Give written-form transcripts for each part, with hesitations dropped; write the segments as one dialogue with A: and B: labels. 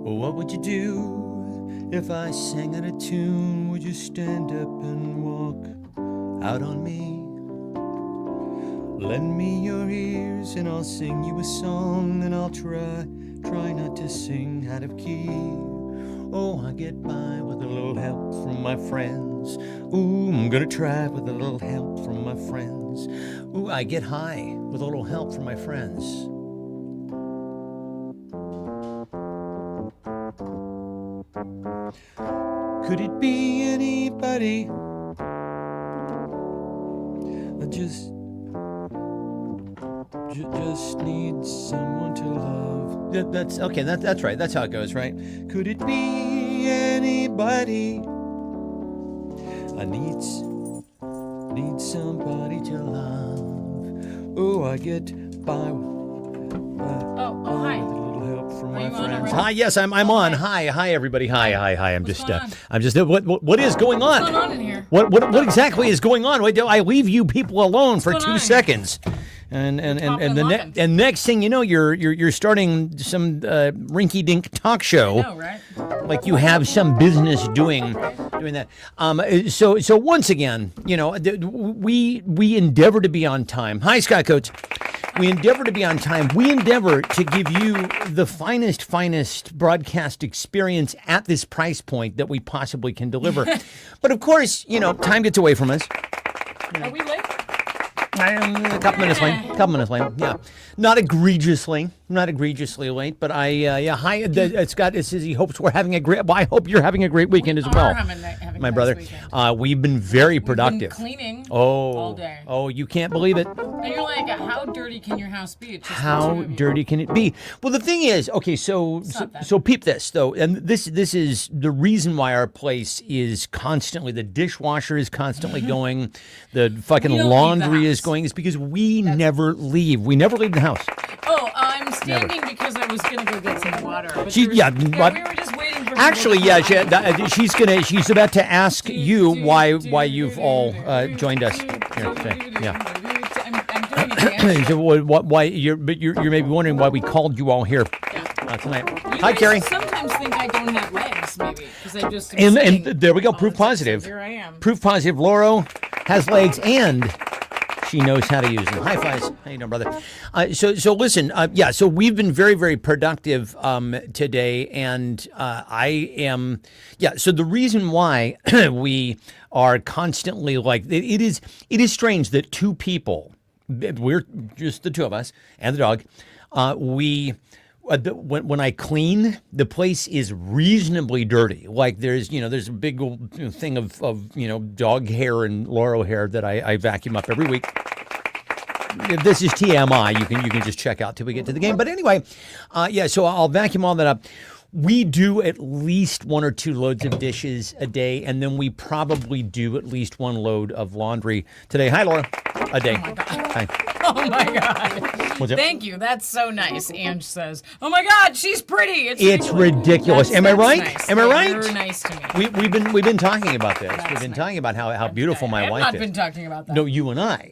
A: Well, what would you do if I sang out a tune? Would you stand up and walk out on me? Lend me your ears and I'll sing you a song, and I'll try not to sing out of key. Oh, I get by with a little help from my friends. Ooh, I'm gonna try with a little help from my friends. Ooh, I get high with a little help from my friends. Could it be anybody? I just need someone to love. That's okay. That's right. That's how it goes, right? Could it be anybody? I need somebody to love. Oh, I get by.
B: Hi.
A: With a little help from my
B: you on
A: friends.
B: already?
A: Hi, yes, I'm on. Hi, everybody. Hi. I'm
B: What's
A: just
B: going on?
A: what is going on?
B: What's going on in here?
A: What exactly is going on? Wait, I leave you people alone for
B: going
A: 2
B: on?
A: seconds. And next thing you know, you're starting some rinky-dink talk show.
B: I know, right?
A: Like you have some business doing that. So once again, we endeavor to be on time. Hi, Scott Coates. We endeavor to be on time. We endeavor to give you the finest broadcast experience at this price point that we possibly can deliver. But of course, time gets away from us.
B: Are we late?
A: A couple minutes late. Yeah, not egregiously late, but hi, Scott. It says he hopes we're having a great. Well, I hope you're having a great weekend as well,
B: having
A: my
B: a nice
A: brother.
B: weekend.
A: We've been very
B: We've been
A: productive.
B: cleaning
A: all
B: all day.
A: Oh, you can't believe it.
B: And you're like, how dirty can your house be? It's just
A: How
B: the two of you.
A: dirty can it be? Well, the thing is, okay, so peep this though, and this is the reason why our place is constantly, the dishwasher is constantly going, the fucking
B: We don't leave the
A: laundry is
B: house.
A: going. It's because we never leave. We never leave the house.
B: Oh, I'm standing because I was gonna go get some water. But
A: She-
B: there was-
A: yeah,
B: we
A: but-
B: were just waiting for.
A: Actually,
B: people
A: yeah,
B: to come.
A: she's about to ask you why you've all joined us here today. Yeah.
B: I'm doing a dance.
A: So why you're maybe wondering why we called you all here tonight.
B: You
A: Hi,
B: guys
A: Carrie.
B: sometimes think I don't have legs, maybe, because I just. am
A: And
B: sitting
A: there we go.
B: all
A: Proof
B: the time, so
A: positive.
B: Here I am.
A: Proof positive. Lauro has legs and she knows how to use them. High fives. How you doing, brother? So listen. So we've been very, very productive today, and I am. Yeah. So the reason why we are constantly like it is strange that two people, we're just the two of us and the dog, when I clean, the place is reasonably dirty. Like there's a big old thing of dog hair and Lauro hair that I vacuum up every week. This is TMI. You can just check out till we get to the game. But anyway, so I'll vacuum all that up. We do at least 1 or 2 loads of dishes a day, and then we probably do at least 1 load of laundry today. Hi, Laura. A day.
B: Oh my God.
A: Hi.
B: Oh my God.
A: What's up?
B: Thank you. That's so nice. Ange says, "Oh my God, she's pretty."
A: It's ridiculous. Am I right?
B: Nice.
A: Am I
B: Yeah,
A: right?
B: You're nice to me.
A: We've been talking about this.
B: That's
A: We've been
B: nice.
A: talking about how beautiful my
B: I have
A: wife
B: not
A: is.
B: been talking about that.
A: No, you and I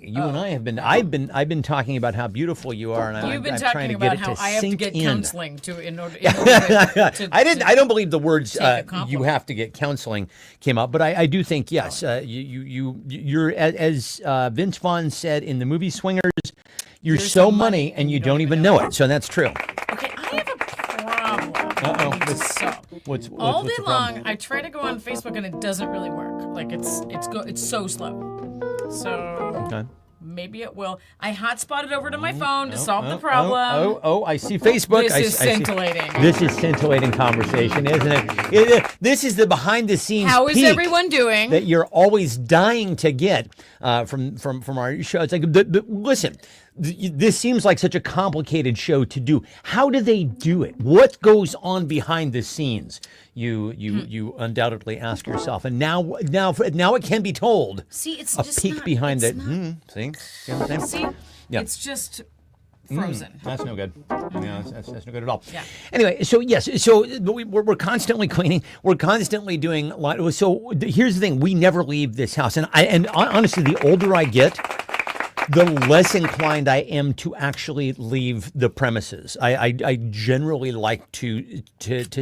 A: have been. I've been talking about how beautiful you are, and
B: You've been
A: I'm
B: talking
A: trying to
B: about
A: get it
B: how
A: to
B: I have to
A: sink
B: get
A: in.
B: counseling in order to
A: I don't believe the words
B: take a
A: you
B: compliment.
A: have to get counseling came up, but I do think yes. You're as Vince Vaughn said in the movie Swingers. You're so money and you don't even know it. So that's true.
B: Okay, I have a problem.
A: Uh-oh.
B: I need to solve.
A: What's
B: All day
A: the problem?
B: long, I try to go on Facebook and it doesn't really work. Like it's so slow. So
A: Okay.
B: maybe it will. I hotspotted over to my phone to solve the problem.
A: Oh, I see Facebook.
B: This
A: I
B: is
A: see-
B: scintillating.
A: This is scintillating conversation, isn't it? This is the behind the scenes
B: How is
A: peek
B: everyone doing?
A: that you're always dying to get from our show. It's like, listen, this seems like such a complicated show to do. How do they do it? What goes on behind the scenes? You undoubtedly ask yourself, and now it can be told.
B: See, it's
A: A
B: just
A: peek
B: not,
A: behind
B: it's
A: it.
B: not-
A: See what I'm saying?
B: See,
A: Yeah.
B: it's just frozen.
A: That's no good. Yeah, that's no good at all.
B: Yeah.
A: Anyway, so yes, we're constantly cleaning. We're constantly doing. So here's the thing: we never leave this house, and honestly, the older I get, the less inclined I am to actually leave the premises. I generally like to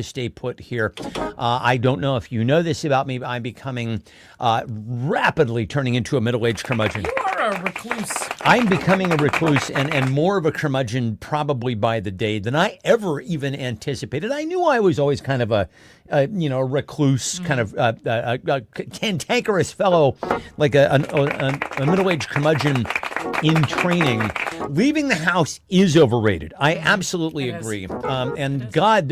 A: stay put here. I don't know if you know this about me, but I'm becoming rapidly turning into a middle-aged curmudgeon.
B: You are a recluse.
A: I'm becoming a recluse and more of a curmudgeon probably by the day than I ever even anticipated. I knew I was always kind of a recluse, kind of a cantankerous fellow, like a middle-aged curmudgeon in training. Leaving the house is overrated. I absolutely agree. And God,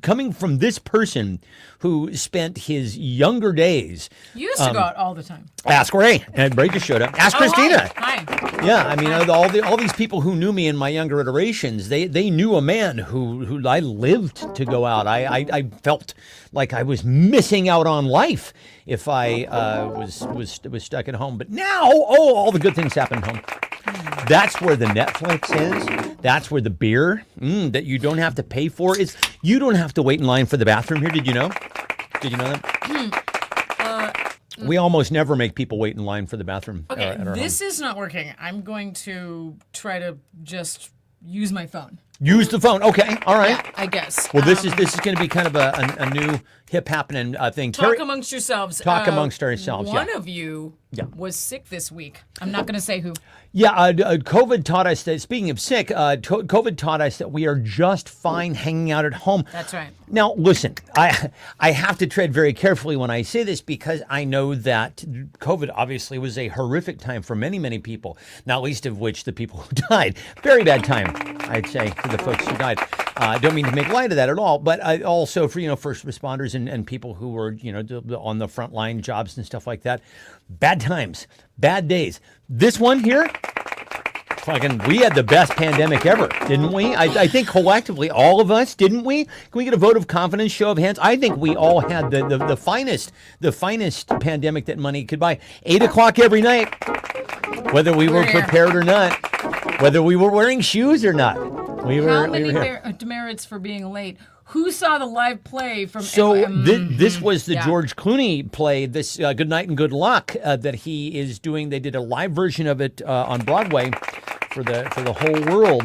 A: coming from this person who spent his younger days.
B: You used to go out all the time.
A: Ask Ray. And Ray just showed up. Ask Christina.
B: Hi.
A: Yeah, I mean, all these people who knew me in my younger iterations, they knew a man who I lived to go out. I felt like I was missing out on life if I was stuck at home. But now, all the good things happen at home. That's where the Netflix is. That's where the beer that you don't have to pay for is. You don't have to wait in line for the bathroom here. Did you know? Did you know that? We almost never make people wait in line for the bathroom.
B: Okay,
A: at our
B: this
A: home.
B: is not working. I'm going to try to just use my phone.
A: Use the phone. Okay, all right.
B: Yeah, I guess.
A: Well, this is going to be kind of a new hip happening thing.
B: Talk amongst yourselves.
A: Talk amongst ourselves.
B: One of you was sick this week. I'm not going to say who.
A: Yeah, COVID taught us that, speaking of sick, COVID taught us that we are just fine hanging out at home.
B: That's right.
A: Now, listen, I have to tread very carefully when I say this because I know that COVID obviously was a horrific time for many, many people, not least of which the people who died. Very bad time, I'd say, for the folks who died. I don't mean to make light of that at all, but also for, first responders and people who were, on the front line jobs and stuff like that. Bad times, bad days. This one here, we had the best pandemic ever, didn't we? I think collectively, all of us, didn't we? Can we get a vote of confidence, show of hands? I think we all had the finest pandemic that money could buy. 8 o'clock every night, whether we were prepared or not, whether we were wearing shoes or not.
B: How many demerits for being late? Who saw the live play from?
A: So this was the George Clooney play, this Good Night and Good Luck that he is doing. They did a live version of it on Broadway for the whole world,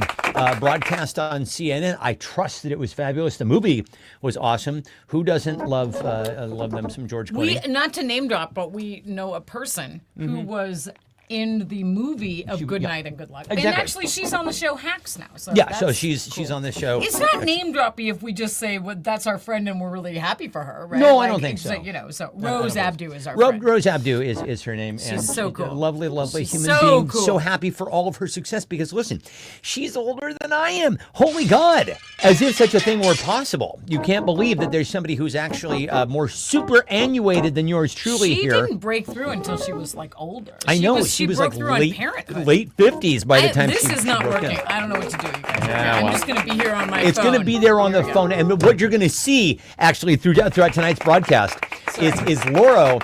A: broadcast on CNN. I trust that it was fabulous. The movie was awesome. Who doesn't love them some George Clooney?
B: We, not to name drop, but we know a person who was in the movie of Good Night and Good Luck.
A: Exactly.
B: And actually, she's on the show Hacks now. So
A: so she's on the show.
B: It's not name droppy if we just say, well, that's our friend and we're really happy for her, right?
A: No, I don't think so.
B: So Rose Abdu is our friend.
A: Rose Abdu is her name.
B: She's
A: and
B: so cool.
A: Lovely
B: She's
A: human
B: so
A: being.
B: cool.
A: So happy for all of her success because, listen, she's older than I am. Holy God. As if such a thing were possible. You can't believe that there's somebody who's actually more superannuated than yours truly here.
B: She didn't break through until she was older.
A: I know. She was
B: broke
A: like
B: through Parenthood.
A: late 50s by the time
B: this
A: she
B: is not
A: broke
B: working.
A: in.
B: I don't know what to do, you guys.
A: Yeah,
B: I'm just going to be here on my phone.
A: It's going to be there on the phone. And what you're going to see, actually, throughout tonight's broadcast is Laura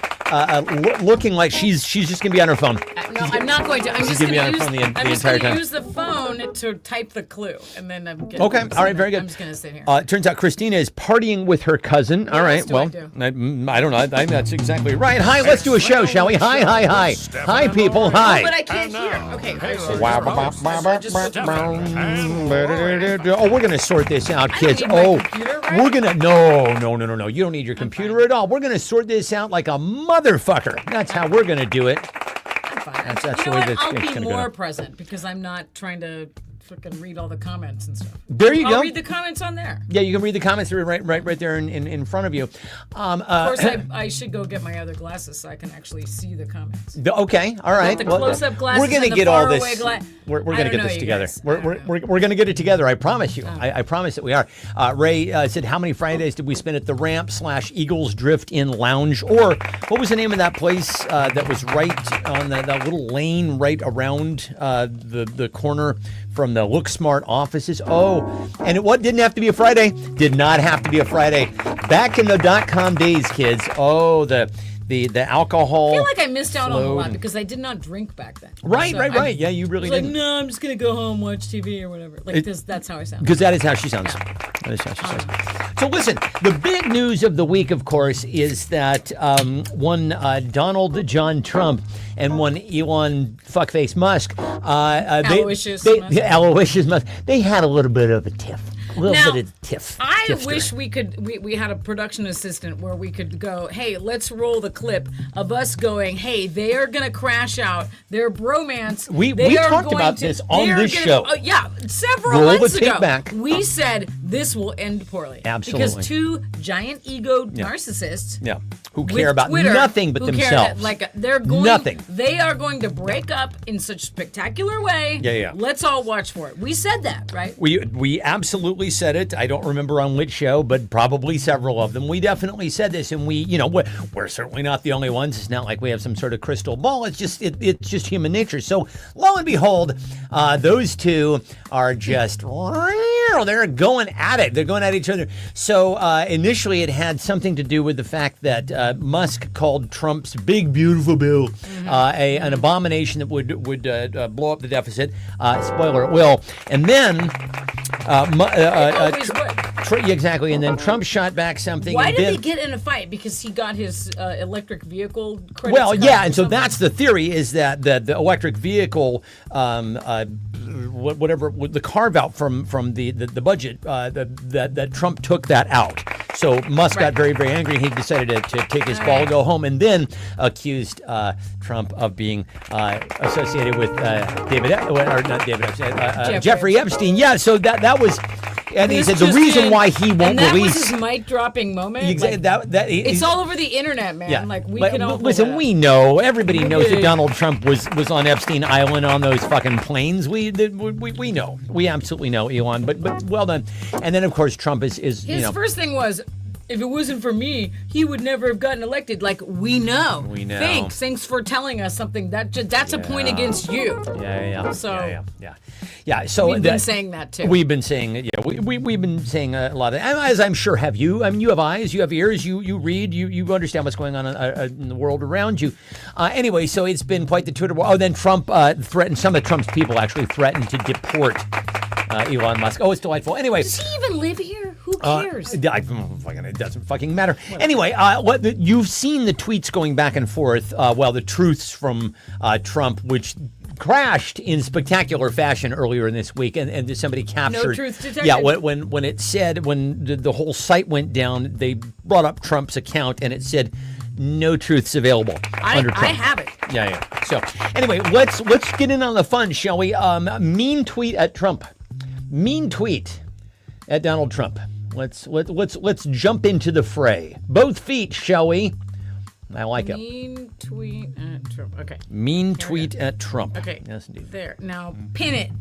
A: looking like she's just going to be on her phone.
B: No, I'm not going to. I'm just
A: going
B: going
A: to be on her phone the entire time.
B: use the phone to type the clue. And then I'm going
A: Okay. All right. Very good.
B: I'm just going to sit here.
A: It turns out Christina is partying with her cousin. All right.
B: do
A: Well,
B: I do?
A: I don't know. I think that's exactly right. Hi. Let's do a show, shall we? Hi. Hi, people. Hi.
B: But I can't hear. Okay.
A: Oh, we're gonna sort this out, kids.
B: need my computer, right?
A: We're gonna no. You don't need your computer at all. We're gonna sort this out like a motherfucker. That's how we're gonna do it.
B: I'm fine.
A: That's
B: you
A: the
B: know
A: way
B: what?
A: that's
B: I'll
A: it's
B: be
A: gonna go
B: more
A: down.
B: present because I'm not trying to freaking read all the comments and stuff.
A: There you
B: I'll
A: go.
B: read the comments on there.
A: Yeah, you can read the comments right there in front of you.
B: Of course, I should go get my other glasses so I can actually see the comments.
A: Okay, all right.
B: The close-up glasses.
A: We're gonna
B: and the
A: get all
B: faraway
A: this. We're
B: I
A: gonna
B: don't
A: get
B: know,
A: this
B: you
A: together.
B: guys.
A: We're gonna get it together. I promise you. I promise that we are. Ray said, "How many Fridays did we spend at the Ramp/Eagles Drift Inn Lounge?" Or what was the name of that place that was right on that little lane right around the corner from the Look Smart offices? Oh, and it didn't have to be a Friday. Did not have to be a Friday. Back in the .com days, kids. Oh, the the alcohol.
B: I feel like I missed out on a lot
A: flowed.
B: because I did not drink back then.
A: Right,
B: So
A: right,
B: I
A: right. Yeah, you really
B: was like,
A: didn't.
B: no, I'm just gonna go home, watch TV or whatever. Like that's how I sound.
A: Because that is how she sounds. That is how she sounds. So listen, the big news of the week, of course, is that one Donald John Trump and one Elon fuckface Musk,
B: Aloysius Musk.
A: Aloysius Musk, they had a little bit of a tiff. A little
B: Now,
A: bit of tiff.
B: I
A: Tifster.
B: wish we had a production assistant where we could go, hey, let's roll the clip of us going, hey, they are going to crash out. Their bromance.
A: We
B: are
A: talked
B: going
A: about
B: to-
A: this on
B: they are
A: this
B: gonna-
A: show.
B: Oh, yeah, several
A: Roll the
B: months
A: tape
B: ago.
A: back.
B: We said this will end poorly.
A: Absolutely.
B: Because two giant ego narcissists.
A: Yeah. Who
B: with
A: care about
B: Twitter,
A: nothing but
B: who care
A: themselves.
B: that, they're going.
A: Nothing.
B: They are going to break up in such spectacular way.
A: Yeah, yeah.
B: Let's all watch for it. We said that, right?
A: We absolutely said it. I don't remember on which show, but probably several of them. We definitely said this, and we're certainly not the only ones. It's not like we have some sort of crystal ball. It's just it's just human nature. So lo and behold, those two are just they're going at it. They're going at each other. So initially, it had something to do with the fact that Musk called Trump's big beautiful bill an abomination that would blow up the deficit. Spoiler, it will. And then.
B: Always would.
A: Exactly, and then Trump shot back something.
B: Why
A: and
B: did
A: then,
B: he get in a fight? Because he got his electric vehicle credits.
A: Well,
B: cut
A: yeah,
B: or
A: and so
B: something?
A: that's the theory: is that the electric vehicle, whatever the carve out from the budget, that Trump took that out. So Musk got very, very angry. He decided to take his ball, go home, and then accused Trump of being associated with Jeffrey Epstein. Yeah, so that was. And he
B: This
A: said the
B: just
A: reason
B: in,
A: why he won't
B: and that
A: release.
B: was his mic dropping moment.
A: Exactly.
B: Like, it's all over the internet, man.
A: Yeah.
B: Like we
A: But
B: can all pull
A: listen.
B: that
A: We know. Everybody knows that
B: Yeah.
A: Donald Trump was on Epstein Island on those fucking planes. We know. We absolutely know, Elon. But well done. And then of course Trump is
B: His first thing was, if it wasn't for me, he would never have gotten elected. Like we know.
A: We know.
B: Thanks for telling us something. That's a point against you.
A: Yeah.
B: So-
A: Yeah. So
B: We've been saying that too.
A: We've been saying it. Yeah, we've been saying a lot of, as I'm sure have you. I mean, you have eyes, you have ears, you read, you understand what's going on in the world around you. Anyway, so it's been quite the Twitter war. Oh, then Trump threatened. Some of Trump's people actually threatened to deport Elon Musk. Oh, it's delightful. Anyway.
B: Does he even live here? Who cares?
A: It doesn't fucking matter. Anyway, you've seen the tweets going back and forth. The truths from Trump, which crashed in spectacular fashion earlier in this week, and somebody captured.
B: No truth detected.
A: Yeah, when it said when the whole site went down, they brought up Trump's account, and it said no truths available under Trump.
B: I have it.
A: Yeah. So anyway, let's get in on the fun, shall we? Mean tweet at Trump. Mean tweet at Donald Trump. Let's jump into the fray. Both feet, shall we? I like it.
B: Mean tweet at Trump. Okay.
A: Mean tweet at Trump.
B: Okay.
A: Yes, indeed.
B: There. Now pin it.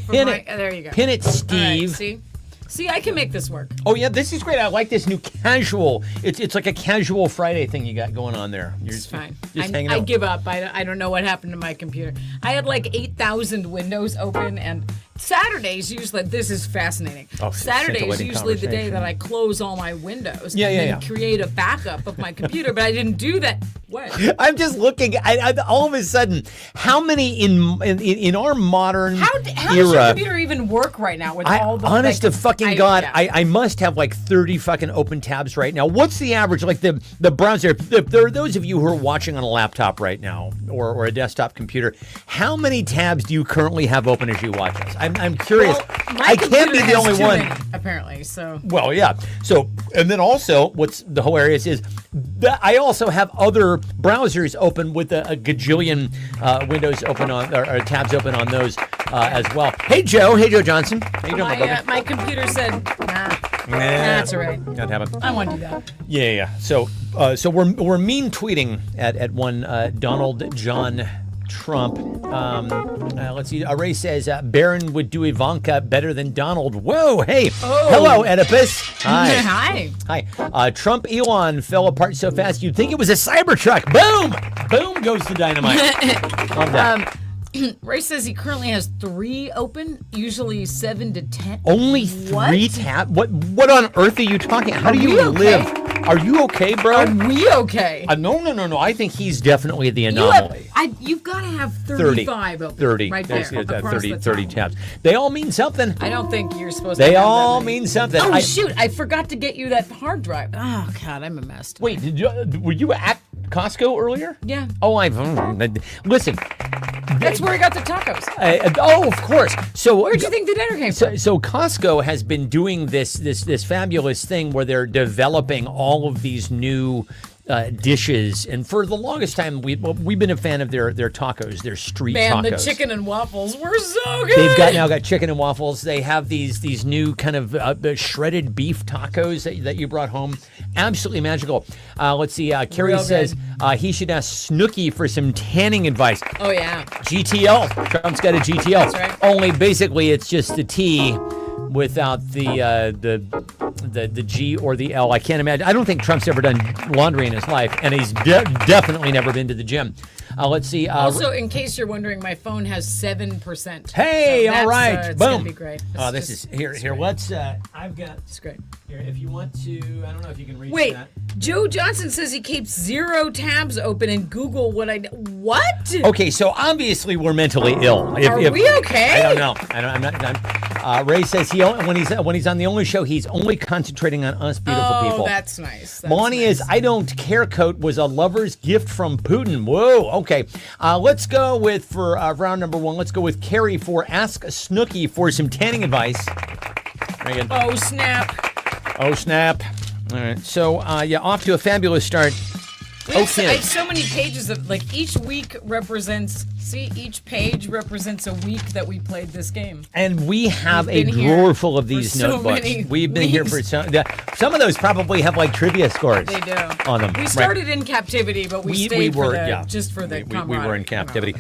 A: Pin it.
B: There you go.
A: Pin it,
B: All right,
A: Steve.
B: see, I can make this work.
A: Oh yeah, this is great. I like this new casual. It's like a casual Friday thing you got going on there. You're
B: It's fine.
A: Just hanging
B: I
A: out.
B: give up. I don't know what happened to my computer. I had like 8,000 windows open, and Saturdays usually, this is fascinating.
A: Oh,
B: Saturdays
A: scintillating
B: usually the day
A: conversation.
B: that I close all my windows
A: Yeah,
B: and
A: yeah,
B: then
A: yeah.
B: create a backup of my computer, but I didn't do that. What?
A: I'm just looking. All of a sudden, how many in our modern
B: How does
A: era?
B: your computer even work right now with all the
A: Honest
B: like,
A: to fucking God, I must have like 30 fucking open tabs right now. What's the average? Like the browser. If there are those of you who are watching on a laptop right now or a desktop computer, how many tabs do you currently have open as you watch us? I'm curious.
B: Well, my
A: I can't be
B: computer
A: the
B: has
A: only
B: too
A: one.
B: many, apparently. So
A: Well, yeah. So, and then also, what's the hilarious is that I also have other browsers open with a gajillion windows open on or tabs open on those as well. Hey, Joe. Hey, Joe Johnson. How you doing, my brother?
B: my computer said, nah, that's all right.
A: Not having.
B: I want to do that.
A: Yeah. So we're mean tweeting at one Donald John Trump. Let's see. Ray says Barron would do Ivanka better than Donald. Whoa, hey.
B: Oh.
A: Hello, Oedipus. Hi.
B: Hi.
A: Hi. Trump Elon fell apart so fast you'd think it was a Cybertruck. Boom! Boom goes the dynamite. Love that.
B: Ray says he currently has 3 open, usually 7 to 10.
A: Only 3 tabs? What on earth are you talking? How do you
B: we okay?
A: live? Are you okay, bro?
B: Are we okay?
A: No. I think he's definitely the
B: You
A: anomaly.
B: you've got to have 35 open
A: 30.
B: right there.
A: There's,
B: across
A: 30,
B: the
A: 30
B: top.
A: tabs. They all mean something.
B: I don't think you're supposed to
A: They
B: have
A: all
B: that many.
A: mean something.
B: Oh, shoot. I forgot to get you that hard drive. Oh, God, I'm a mess.
A: Wait, were you at Costco earlier?
B: Yeah.
A: Oh, listen.
B: That's where I got the tacos.
A: Of course. So
B: Where'd you think the dinner came from?
A: So Costco has been doing this fabulous thing where they're developing all of these new dishes, and for the longest time we've been a fan of their tacos, their street
B: Man,
A: tacos.
B: the chicken and waffles were so good.
A: They've now got chicken and waffles. They have these new kind of shredded beef tacos that you brought home. Absolutely magical. Let's see. Carrie
B: Real
A: says he should ask Snooki for some tanning advice.
B: Oh, yeah.
A: GTL. Trump's got a GTL.
B: That's right.
A: Only basically it's just the T without the G or the L. I can't imagine. I don't think Trump's ever done laundry in his life, and he's definitely never been to the gym. Let's see.
B: Also, in case you're wondering, my phone has 7%.
A: Hey,
B: So
A: all right,
B: it's
A: boom.
B: gonna be great.
A: This is here. Let's. I've got.
B: It's great.
A: Here, if you want to, I don't know if you can reach
B: Wait,
A: that.
B: Joe Johnson says he keeps 0 tabs open and Google what?
A: Okay, so obviously we're mentally ill.
B: Are we okay?
A: I don't know. I'm not. Ray says when he's on the only show, he's only concentrating on us beautiful people.
B: Oh, that's nice.
A: Melania is I don't care coat was a lover's gift from Putin. Whoa. Okay. Let's go with for round number 1. Let's go with Carrie for Ask Snooki for some tanning advice. Megan.
B: Oh, snap.
A: Oh snap! All right. So off to a fabulous start.
B: I have so many pages of each week represents. See, each page represents a week that we played this game.
A: And we have a
B: We've been here
A: drawer full of these
B: for so
A: notebooks.
B: many
A: We've been here
B: weeks.
A: for some of those probably have trivia scores.
B: They do.
A: On them.
B: We started in captivity, but we stayed just for the
A: we were in
B: camaraderie,
A: captivity.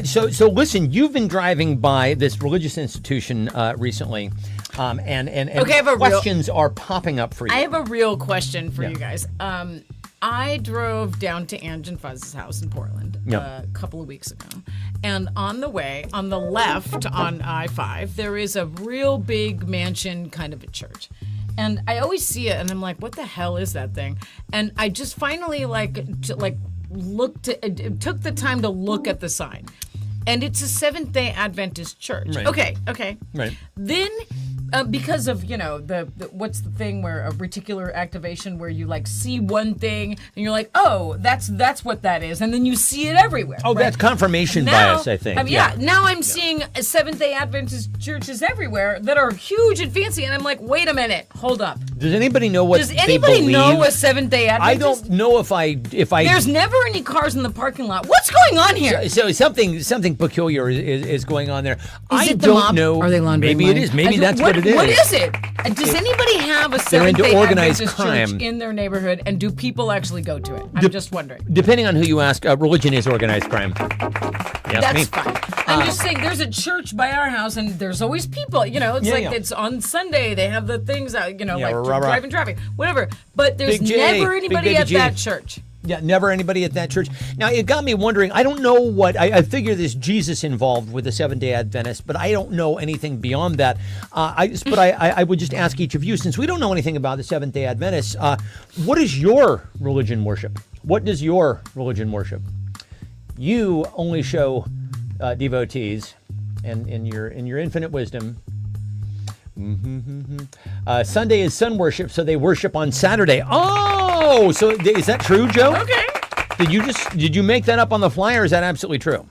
A: So listen, you've been driving by this religious institution recently, and
B: Okay, I have a
A: questions are popping up for you.
B: I have a real question for you guys. I drove down to Ange and Fuzz's house in Portland a couple of weeks ago. And on the way, on the left on I-5, there is a real big mansion, kind of a church. And I always see it, and I'm like, what the hell is that thing? And I just finally took the time to look at the sign. And it's a Seventh-day Adventist church.
A: Right.
B: Okay.
A: Right.
B: Then, because of the what's the thing where a reticular activation where you see one thing and you're like, oh, that's what that is, and then you see it everywhere.
A: Oh,
B: right?
A: that's confirmation bias, I think.
B: Now I'm seeing Seventh-day Adventist churches everywhere that are huge and fancy, and I'm like, wait a minute, hold up.
A: Does anybody know what
B: Does
A: they
B: anybody
A: believe?
B: know a Seventh-day
A: I
B: Adventist?
A: don't know if I.
B: There's never any cars in the parking lot. What's going on here?
A: So something peculiar is going on there. I
B: it the
A: don't
B: mob?
A: know.
B: Are they laundering
A: Maybe
B: money?
A: it is. Maybe that's what it is.
B: What is it? Does anybody have a
A: They're into
B: Seventh-day
A: organized
B: Adventist
A: crime.
B: church in their neighborhood, and do people actually go to it? I'm just wondering.
A: Depending on who you ask, religion is organized crime. Yes,
B: That's
A: me.
B: fine. I'm just saying, there's a church by our house, and there's always people. It's on Sunday. They have the things out. Driving traffic, whatever. But there's
A: Big J,
B: never
A: Big
B: anybody
A: Baby
B: at
A: G.
B: that church.
A: Yeah, never anybody at that church. Now, it got me wondering, I don't know what, I figure there's Jesus involved with the Seventh-day Adventist, but I don't know anything beyond that. I would just ask each of you, since we don't know anything about the Seventh-day Adventists, what is your religion worship? What does your religion worship? You only show devotees, and in your infinite wisdom, Sunday is sun worship, so they worship on Saturday. Oh, so is that true, Joe?
B: Okay.
A: Did you make that up on the fly, or is that absolutely true?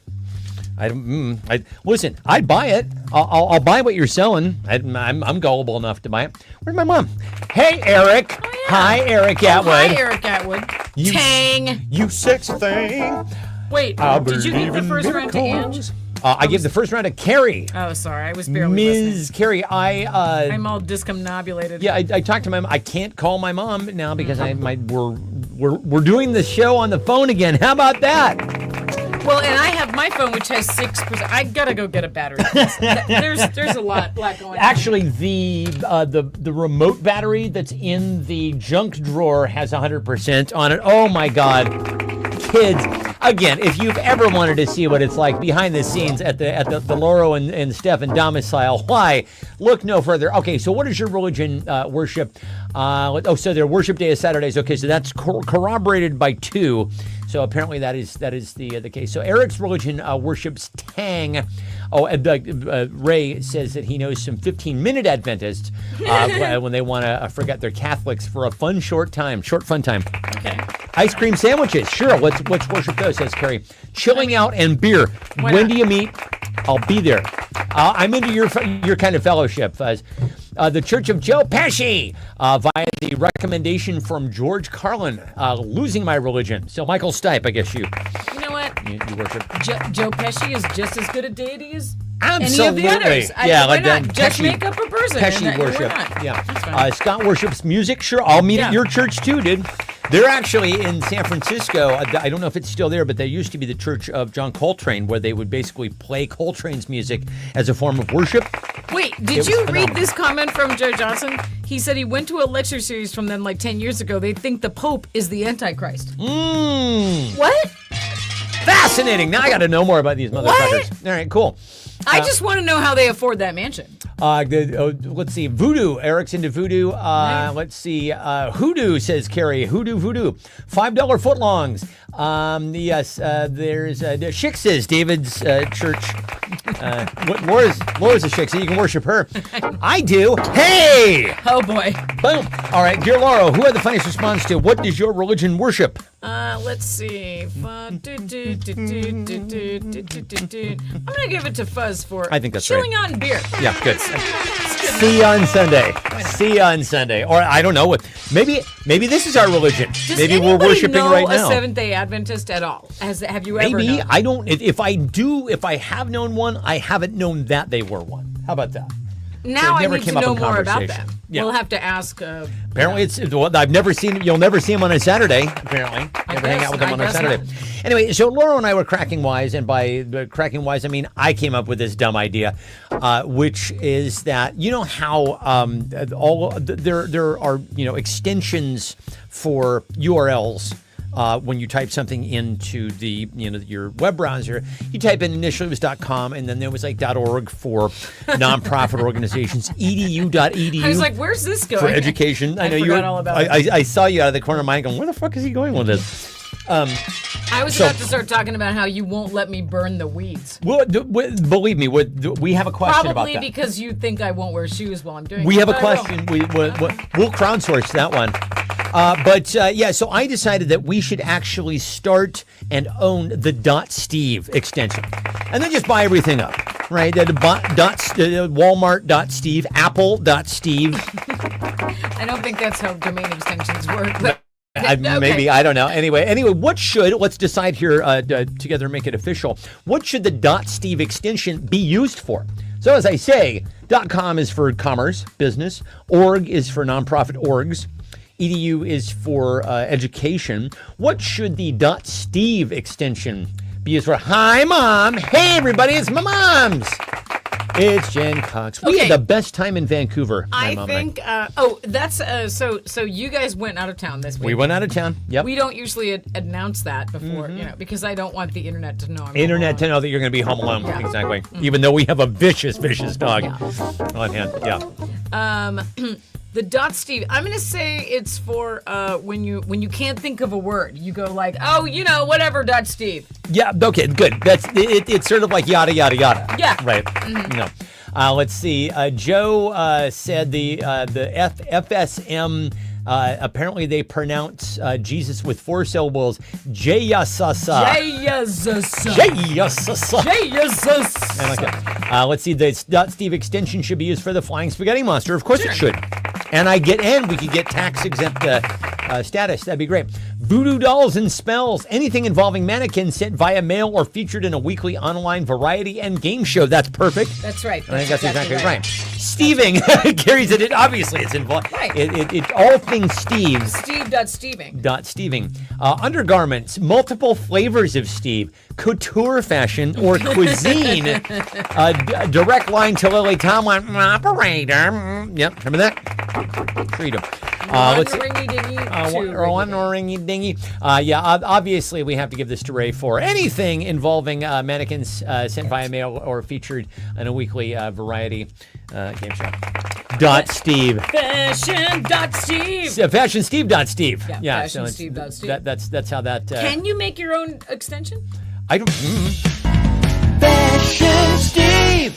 A: Listen, I'd buy it. I'll buy what you're selling. I'm gullible enough to buy it. Where's my mom? Hey, Eric.
B: Oh, yeah.
A: Hi, Eric Atwood.
B: Hi, Eric Atwood. Tang.
A: You sexy thing.
B: Wait, did you give the first round to Ange?
A: I gave the first round to Carrie.
B: Oh, sorry, I was barely
A: Ms.
B: listening.
A: Carrie,
B: I'm all discombobulated.
A: Yeah, I talked to my mom. I can't call my mom now because we're doing the show on the phone again. How about that?
B: Well, and I have my phone, which has 6%. I gotta go get a battery. There's a lot going on.
A: Actually, the remote battery that's in the junk drawer has 100% on it. Oh my God, kids! Again, if you've ever wanted to see what it's like behind the scenes at the Lauro and Stefan domicile, why? Look no further. Okay, so what is your religion worship? So their worship day is Saturdays. Okay, so that's corroborated by 2. So apparently that is the case. So Eric's religion worships Tang. Ray says that he knows some 15-minute Adventists when they want to forget their Catholics for a fun fun time.
B: Okay.
A: Ice cream sandwiches, sure. Let's worship those, says Carrie. Chilling out and beer. When do you meet? I'll be there. I'm into your kind of fellowship, Fuzz. The Church of Joe Pesci, via the recommendation from George Carlin, losing my religion. So Michael Stipe, I guess you.
B: You know what?
A: You worship.
B: Joe Pesci is just as good a deity as
A: Absolutely.
B: any of the others. Why not? Just make up a person.
A: Pesci worship. Yeah. Scott worships music. Sure, I'll meet at your church too, dude. They're actually in San Francisco. I don't know if it's still there, but they used to be the Church of John Coltrane, where they would basically play Coltrane's music as a form of worship.
B: Wait, did you read this comment from Joe Johnson? He said he went to a lecture series from them like 10 years ago. They think the Pope is the Antichrist. What?
A: Fascinating. Now I got to know more about these motherfuckers. All right, cool.
B: I just want to know how they afford that mansion.
A: Let's see. Voodoo. Eric's into voodoo. Let's see. Hoodoo, says Carrie. Hoodoo. $5 footlongs. Yes. There's Shixes, David's church. Laura's a Shixie. You can worship her. I do. Hey!
B: Oh, boy.
A: Boom. All right. Dear Laura, who had the funniest response to what does your religion worship?
B: Let's see. I'm going to give it to Fuzz for
A: I think that's
B: chilling
A: right.
B: out and beer.
A: Yeah, good. See you on Sunday. Or I don't know. Maybe this is our religion.
B: Does
A: maybe we're worshiping
B: know
A: right
B: a
A: now.
B: Seventh-day Adventist at all? Have you ever
A: Maybe.
B: known?
A: I don't. If I have known one, I haven't known that they were one. How about that?
B: Now
A: it
B: I
A: never
B: need
A: came
B: to
A: up
B: know
A: in
B: more about
A: conversation.
B: them.
A: Yeah.
B: We'll have to ask.
A: Apparently, I've never seen. You'll never see him on a Saturday. Apparently, never hang out with him on a Saturday.
B: Not.
A: Anyway, so Laura and I were cracking wise, and by cracking wise, I mean I came up with this dumb idea, which is that you know how there are extensions for URLs. When you type something into the your web browser, you type in initially it was .com, and then there was like .org for nonprofit organizations, edu.edu.
B: I was like, "Where's this going?"
A: For education. I know you.
B: All about it.
A: I saw you out of the corner of my eye going, "Where the fuck is he going with this?"
B: I was about to start talking about how you won't let me burn the weeds.
A: Well, believe me, we have a question about that.
B: Probably because you think I won't wear shoes while I'm doing it.
A: We have a question. We'll crowdsource that one. So I decided that we should actually start and own the .steve extension, and then just buy everything up, right? Walmart.steve, Apple.steve.
B: I don't think that's how domain extensions work, but.
A: Maybe, I don't know. Anyway, let's decide here together, make it official. What should the .steve extension be used for? So as I say, .com is for commerce, business. Org is for nonprofit orgs. EDU is for education. What should the .steve extension be used for? Hi, Mom. Hey, everybody, it's my mom's. It's Jen Cox. We had the best time in Vancouver.
B: I think. That's so. You guys went out of town this week.
A: We went out of town. Yep.
B: We don't usually announce that before, because I don't want the internet to know.
A: Internet to know that you're going to be home alone. Yeah. Exactly. Even though we have a vicious dog on hand. Yeah.
B: The .steve. I'm going to say it's for when you can't think of a word. You go like, whatever .steve.
A: Yeah. Okay. Good. That's it. It's sort of like yada yada yada.
B: Yeah.
A: Right. Mm-hmm. No. Let's see. Joe said the FSM. Apparently, they pronounce Jesus with 4 syllables. Jeyasasa. I like that. Let's see. The .steve extension should be used for the Flying Spaghetti Monster. Of course, it should. And we could get tax exempt status. That'd be great. Voodoo dolls and spells. Anything involving mannequins sent via mail or featured in a weekly online variety and game show. That's perfect.
B: That's right.
A: I think that's exactly right. Steving carries it. Obviously, it's involved.
B: Right.
A: It all things Steve.
B: Steve.steving.
A: Steving. Undergarments. Multiple flavors of Steve. Couture fashion or cuisine. Direct line to Lily Tomlin. Operator. Yep. Remember that? Freedom. Let's see.
B: Ringy dingy.
A: One ringy dingy. Obviously, we have to give this to Ray for anything involving mannequins sent via mail or featured in a weekly variety game show. Steve.
B: Fashion.steve.
A: FashionSteve.steve.
B: Yeah, FashionSteve.steve.
A: That's how that.
B: Can you make your own extension?
A: I don't. Fashion Steve.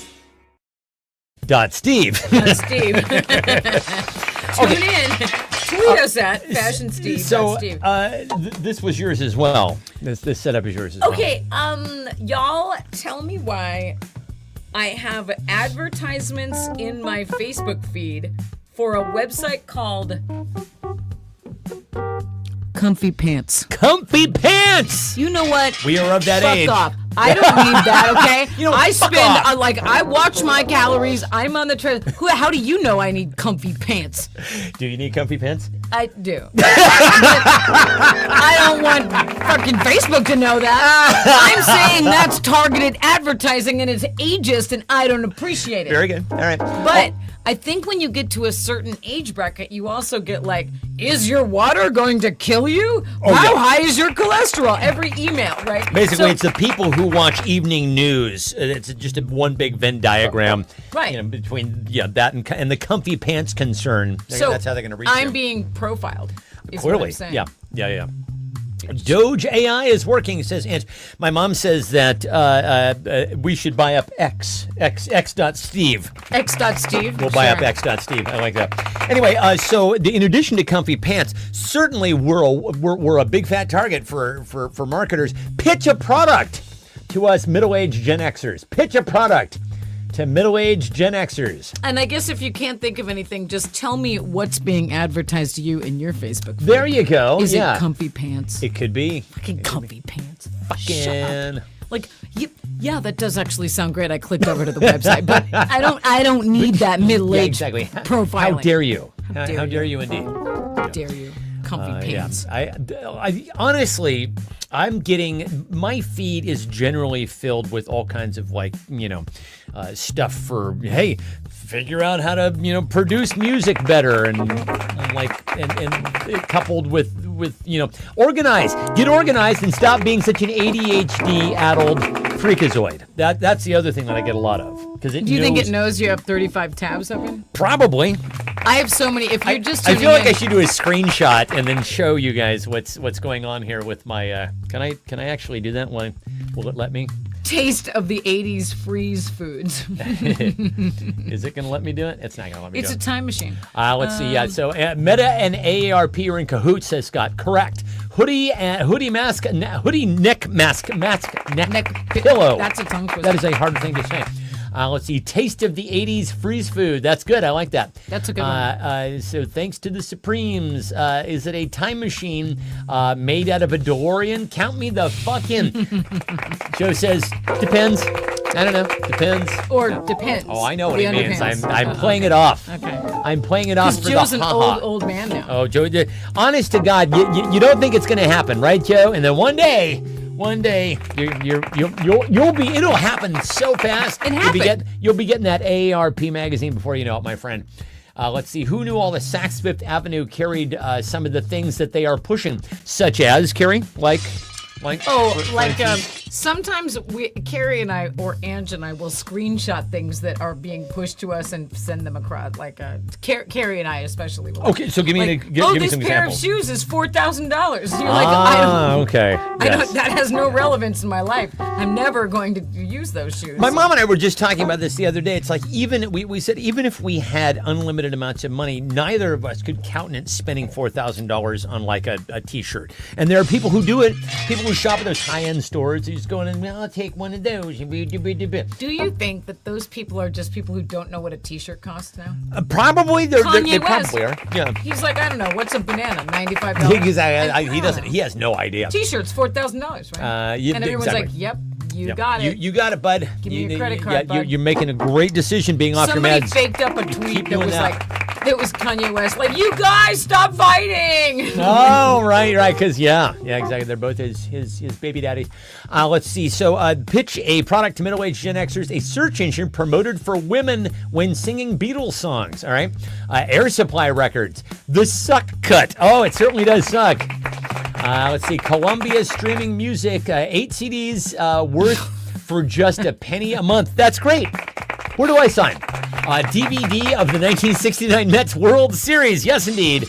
A: Steve.
B: Steve. Tune in. Tweet us at FashionSteve.
A: So
B: Steve.
A: this was yours as well. This setup is yours as well.
B: Okay, y'all tell me why I have advertisements in my Facebook feed for a website called Comfy Pants.
A: Comfy Pants!
B: You know what?
A: We are of that
B: Fuck
A: age.
B: off. I don't need that, okay? I
A: fuck
B: spend,
A: off.
B: I watch my calories. I'm on the tread. How do you know I need comfy pants?
A: Do you need comfy pants?
B: I do. I don't want fucking Facebook to know that. I'm saying that's targeted advertising and it's ageist and I don't appreciate it.
A: Very good. All right.
B: But I think when you get to a certain age bracket, you also get like, is your water going to kill you? How high is your cholesterol? Every email, right?
A: Basically, it's the people who watch evening news. It's just one big Venn diagram,
B: right?
A: Between that and the comfy pants concern.
B: So
A: that's how they're going to reach
B: I'm
A: you.
B: being profiled. Is
A: Clearly,
B: what I'm saying.
A: yeah. Doge AI is working, says Ange. My mom says that we should buy up X.Steve.
B: X.Steve.
A: We'll buy up X.Steve. I like that. Anyway, so in addition to comfy pants, certainly we're a big fat target for marketers. Pitch a product to us middle-aged Gen Xers. Pitch a product to middle-aged Gen Xers.
B: And I guess if you can't think of anything, just tell me what's being advertised to you in your Facebook feed.
A: There you go.
B: Is it comfy pants?
A: It could be.
B: Fucking comfy pants.
A: Fucking.
B: Like, yeah, that does actually sound great. I clicked over to the website, but I don't need that middle-aged profiling.
A: How dare you?
B: How
A: dare you indeed?
B: How dare you? Comfy pants.
A: I honestly, I'm getting, my feed is generally filled with all kinds of stuff for, hey, figure out how to, produce music better and coupled with organize, get organized and stop being such an ADHD addled freakazoid. That's the other thing that I get a lot of. Do
B: you think it knows you have 35 tabs open?
A: Probably.
B: I have so many. If you're just
A: I feel like I should do a screenshot and then show you guys what's going on here with my. Can I actually do that? Will it let me?
B: Taste of the 80s freeze foods.
A: Is it going to let me do it? It's not going to let me do it.
B: It's a time machine.
A: Let's see. Yeah. So Meta and AARP are in cahoots, says Scott. Correct. Hoodie mask, hoodie neck mask, neck pillow.
B: That's a tongue twister.
A: That is a hard thing to say. Let's see. Taste of the 80s freeze food. That's good. I like that.
B: That's a good one.
A: So thanks to the Supremes. Is it a time machine made out of a DeLorean? Count me the fuck in. Joe says, depends. I don't know. Depends.
B: Or depends.
A: Oh, I know what it means. I'm playing it off.
B: Okay.
A: I'm playing it off for
B: Joe's
A: the
B: an old man now.
A: Oh, Joe, honest to God, you don't think it's going to happen, right, Joe? And then one day, you'll be. It'll happen so fast.
B: It happened.
A: You'll be getting that AARP magazine before you know it, my friend. Let's see. Who knew all the Saks Fifth Avenue carried some of the things that they are pushing, such as Carrie,
B: sometimes Carrie and I, or Ange and I, will screenshot things that are being pushed to us and send them across. Carrie and I especially.
A: Okay, so give me some examples.
B: This pair of shoes is $4,000. You're like, I don't.
A: Okay.
B: That has no relevance in my life. I'm never going to use those shoes.
A: My mom and I were just talking about this the other day. It's like we said even if we had unlimited amounts of money, neither of us could countenance spending $4,000 on a T-shirt. And there are people who do it. People who shop at those high-end stores. Who's going in? I'll take one of those.
B: Do you think that those people are just people who don't know what a T-shirt costs now?
A: Probably. They
B: Kanye West.
A: probably are. Yeah.
B: He's like, I don't know. What's a banana? $95.
A: He doesn't. He has no idea.
B: T-shirts $4,000, right? And everyone's like, "Yep, you got it.
A: You got it, bud.
B: Give me your credit card, bud."
A: You're making a great decision being off your meds.
B: Somebody faked up a tweet that was like, It was Kanye West, like, you guys stop fighting.
A: Oh, right, because yeah, exactly. They're both his baby daddies. Let's see. So, pitch a product to middle-aged Gen Xers, a search engine promoted for women when singing Beatles songs. All right, Air Supply Records, the Suck Cut. Oh, it certainly does suck. Let's see. Columbia streaming music, 8 CDs worth for just a penny a month. That's great. Where do I sign? DVD of the 1969 Mets World Series. Yes, indeed.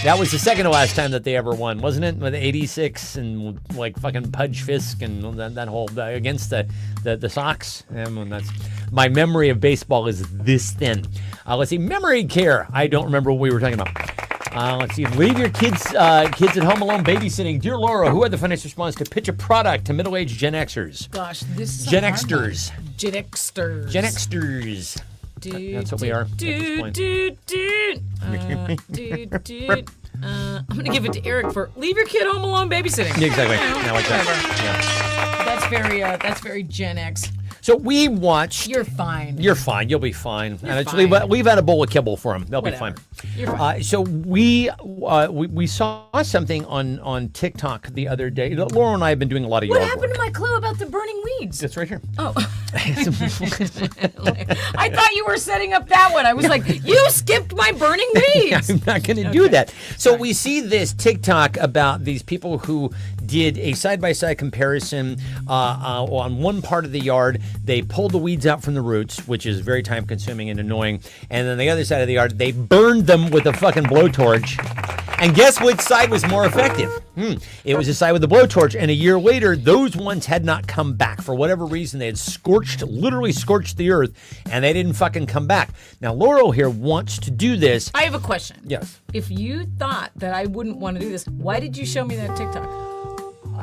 A: That was the second to last time that they ever won, wasn't it? With 86 and like fucking Pudge Fisk and that whole against the Sox. That's my memory of baseball is this thin. Let's see. Memory care. I don't remember what we were talking about. Let's see. Leave your kids at home alone babysitting. Dear Laura, who had the funniest response to pitch a product to middle-aged Gen Xers?
B: Gosh, this is
A: Gen Xers.
B: Gen Xers.
A: Gen Xers. That's what we are.
B: I'm going to give it to Eric for leave your kid home alone babysitting.
A: Yeah, exactly. Yeah, like that.
B: Yeah. That's very Gen X.
A: So we watched.
B: You're fine.
A: You're fine. You'll be fine.
B: You're
A: fine. We've had a bowl of kibble for them. They'll
B: Whatever.
A: be fine.
B: You're fine.
A: So we saw something on TikTok the other day. Laura and I have been doing a lot of
B: What
A: yard
B: happened
A: work.
B: to my clue about the burning weeds?
A: It's right here.
B: Oh. I thought you were setting up that one. I was like, you skipped my burning weeds.
A: I'm not going to do that. So we see this TikTok about these people who did a side-by-side comparison on one part of the yard. They pulled the weeds out from the roots, which is very time-consuming and annoying. And then the other side of the yard, they burned them with a fucking blowtorch. And guess which side was more effective? It was the side with the blowtorch. And a year later, those ones had not come back. For whatever reason, they had literally scorched the earth, and they didn't fucking come back. Now, Laurel here wants to do this.
B: I have a question.
A: Yes.
B: If you thought that I wouldn't want to do this, why did you show me that TikTok?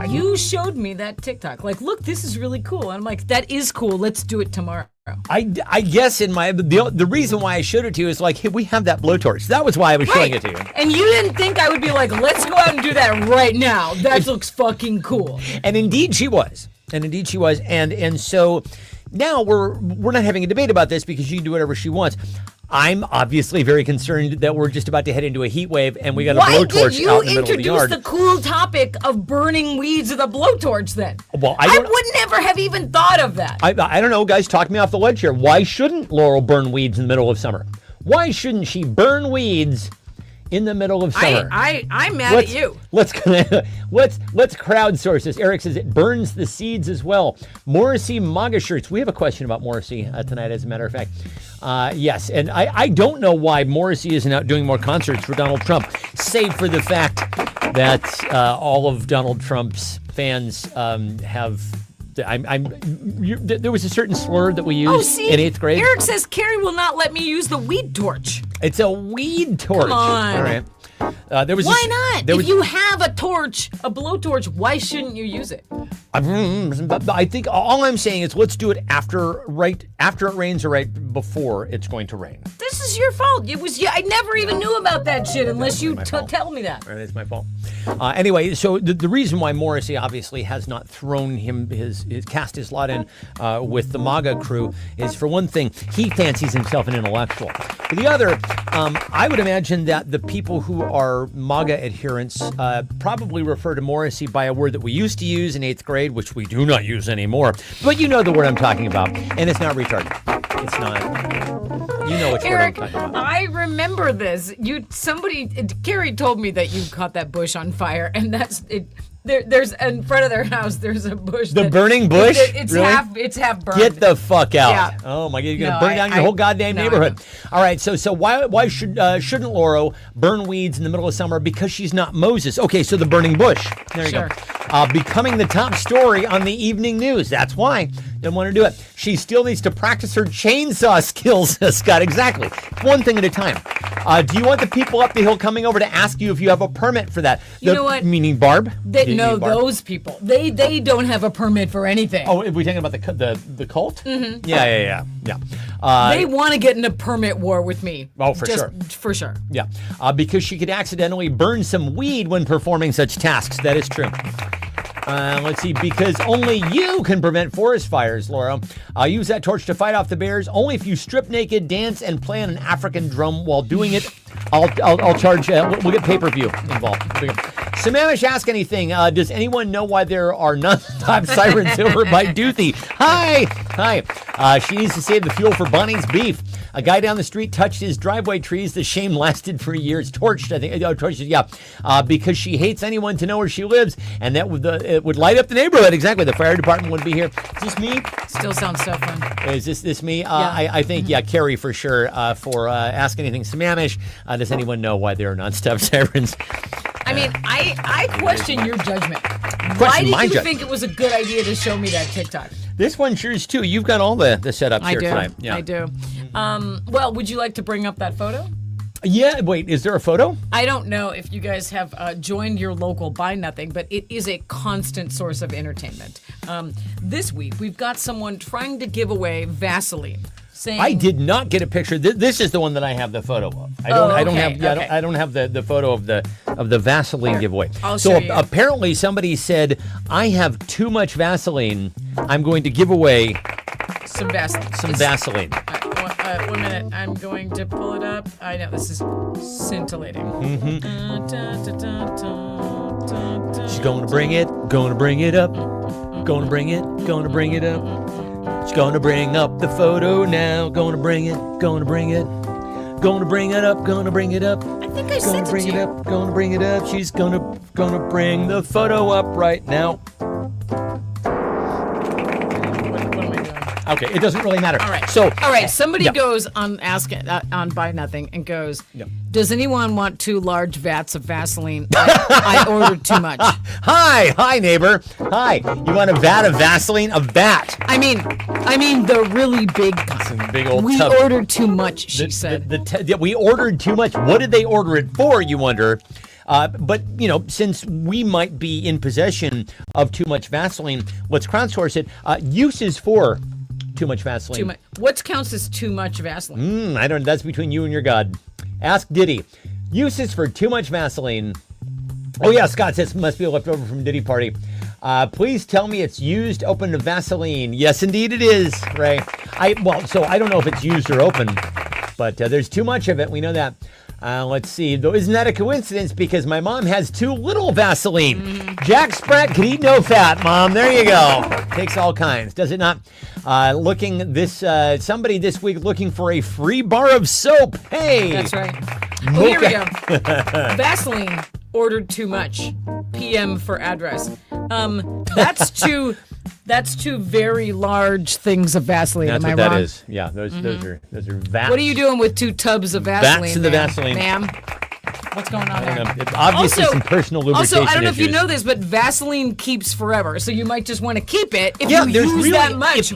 B: You showed me that TikTok. Like, look, this is really cool. And I'm like, that is cool. Let's do it tomorrow.
A: I guess in my the reason why I showed it to you is like, hey, we have that blowtorch. That was why I was showing it to you.
B: And you didn't think I would be like, let's go out and do that right now. That looks fucking cool.
A: And indeed she was. And so now we're not having a debate about this because she can do whatever she wants. I'm obviously very concerned that we're just about to head into a heat wave and we got a blowtorch out in the middle of the yard.
B: Why did you introduce the cool topic of burning weeds with a blowtorch then?
A: Well,
B: I would never have even thought of that.
A: I don't know, guys, talk me off the ledge here. Why shouldn't Laurel burn weeds in the middle of summer? Why shouldn't she burn weeds in the middle of summer?
B: I'm mad at you.
A: Let's crowdsource this. Eric says it burns the seeds as well. Morrissey MAGA shirts. We have a question about Morrissey tonight, as a matter of fact. Yes, and I don't know why Morrissey isn't out doing more concerts for Donald Trump, save for the fact that all of Donald Trump's fans have. There was a certain slur that we used in 8th grade.
B: Eric says Carrie will not let me use the weed torch.
A: It's a weed torch.
B: Come on.
A: All right.
B: Why not? If you have a torch, a blowtorch, why shouldn't you use it?
A: I think all I'm saying is let's do it after it rains or right before it's going to rain.
B: This is your fault. It was I never even knew about that shit unless you tell me that.
A: It's my fault. Anyway, so the reason why Morrissey obviously has not thrown his cast his lot in with the MAGA crew is, for one thing, he fancies himself an intellectual. For the other, I would imagine that the people who are MAGA adherents probably refer to Morrissey by a word that we used to use in 8th grade, which we do not use anymore. But you know the word I'm talking about, and it's not retarded. It's not. You know which
B: Eric,
A: word I'm talking about.
B: I remember this. Carrie told me that you caught that bush on fire, and that's it. There's in front of their house. There's a bush.
A: The burning bush?
B: It's
A: Really?
B: It's half burned.
A: Get the fuck out!
B: Yeah.
A: Oh my God, you're gonna burn down your whole goddamn neighborhood. All right, so why shouldn't Laura burn weeds in the middle of summer? Because she's not Moses. Okay, so the burning bush. There you go. Becoming the top story on the evening news. That's why. Don't want to do it. She still needs to practice her chainsaw skills, Scott. Exactly. One thing at a time. Do you want the people up the hill coming over to ask you if you have a permit for that?
B: You know what?
A: Meaning Barb?
B: No,
A: Barb?
B: those people. They don't have a permit for anything.
A: Oh, are we talking about the cult? Mm-hmm. Yeah.
B: They want to get in a permit war with me.
A: Oh, for sure.
B: For sure.
A: Yeah, because she could accidentally burn some weed when performing such tasks. That is true. Let's see, because only you can prevent forest fires, Laura. Use that torch to fight off the bears. Only if you strip naked, dance, and play on an African drum while doing it. I'll charge. We'll get pay-per-view involved. Sammamish, ask anything. Does anyone know why there are non-stop sirens over by Doothie? Hi. She needs to save the fuel for Bonnie's beef. A guy down the street touched his driveway trees. The shame lasted for years. Torched, I think. Torched, yeah. Because she hates anyone to know where she lives, and that it would light up the neighborhood. Exactly. The fire department would be here. Is this me?
B: Still sounds so fun.
A: Is this me?
B: Yeah.
A: I think, yeah, Carrie for sure for Ask Anything Sammamish. Does anyone know why there are non-stop sirens?
B: I mean, I question your judgment. Why did you think it was a good idea to show me that TikTok?
A: This one sure is too. You've got all the setups here tonight. Yeah.
B: I do. Well, would you like to bring up that photo?
A: Yeah, wait, is there a photo?
B: I don't know if you guys have joined your local Buy Nothing, but it is a constant source of entertainment. This week, we've got someone trying to give away Vaseline.
A: I did not get a picture. This is the one that I have the photo of. I don't have the photo of the Vaseline giveaway.
B: I'll show you.
A: Apparently somebody said, I have too much Vaseline. I'm going to give away
B: some Vaseline.
A: Vaseline.
B: 1 minute. I'm going to pull it up. I know this is scintillating.
A: She's going to bring it. Going to bring it up. Going to bring it. Going to bring it up. She's going to bring up the photo now. Going to bring it. Going to bring it. Going to bring it up. Going to bring it up.
B: I think I sent it to you.
A: Going to bring it up. She's going to bring the photo up right now.
B: What am I doing?
A: Okay, it doesn't really matter.
B: All right.
A: So,
B: somebody goes on on Buy Nothing and goes, does anyone want 2 large vats of Vaseline? I ordered too much.
A: Hi, neighbor. Hi. You want a vat of Vaseline? A vat.
B: I mean the really big kind.
A: Some big old
B: We
A: tub.
B: ordered too much, she said.
A: We ordered too much. What did they order it for, you wonder? But, since we might be in possession of too much Vaseline, let's crowdsource it. Uses for too much Vaseline.
B: What counts as too much Vaseline?
A: I don't know. That's between you and your God. Ask Diddy. Uses for too much Vaseline. Oh, yeah, Scott says must be left over from Diddy Party. Please tell me it's used, open to Vaseline. Yes, indeed it is, Ray. So I don't know if it's used or open, but there's too much of it. We know that. Let's see. Though, isn't that a coincidence? Because my mom has too little Vaseline. Jack Sprat could eat no fat, Mom. There you go. Takes all kinds, does it not? Somebody this week looking for a free bar of soap. Hey.
B: That's right. Oh, here we go. Vaseline ordered too much. PM for address. That's two very large things of Vaseline.
A: That's
B: Am I
A: what
B: wrong?
A: that is. Yeah, those are vats.
B: What are you doing with 2 tubs of Vaseline?
A: Vats of the Vaseline.
B: Ma'am? What's going on there?
A: It's obviously some personal lubrication
B: Also, I don't know if you
A: issues.
B: know this, but Vaseline keeps forever, so you might just want to keep it if
A: Yeah,
B: you
A: there's
B: use
A: really-
B: that much.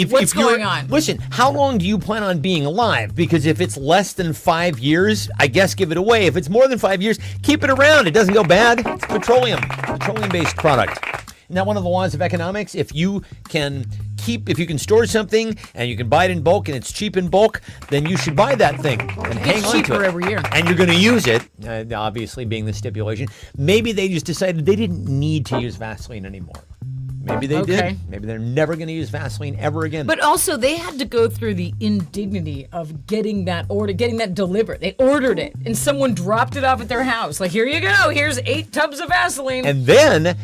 B: What's going on?
A: Listen, how long do you plan on being alive? Because if it's less than 5 years, I guess give it away. If it's more than 5 years, keep it around. It doesn't go bad. It's petroleum-based product. Isn't that one of the laws of economics? If you can store something and you can buy it in bulk and it's cheap in bulk, then you should buy that thing and hang on to it.
B: It's cheaper every year.
A: And you're going to use it, obviously being the stipulation. Maybe they just decided they didn't need to use Vaseline anymore. Maybe they did. Maybe they're never going to use Vaseline ever again.
B: But also, they had to go through the indignity of getting that delivered. They ordered it, and someone dropped it off at their house. Like, here you go. Here's 8 tubs of Vaseline.
A: And then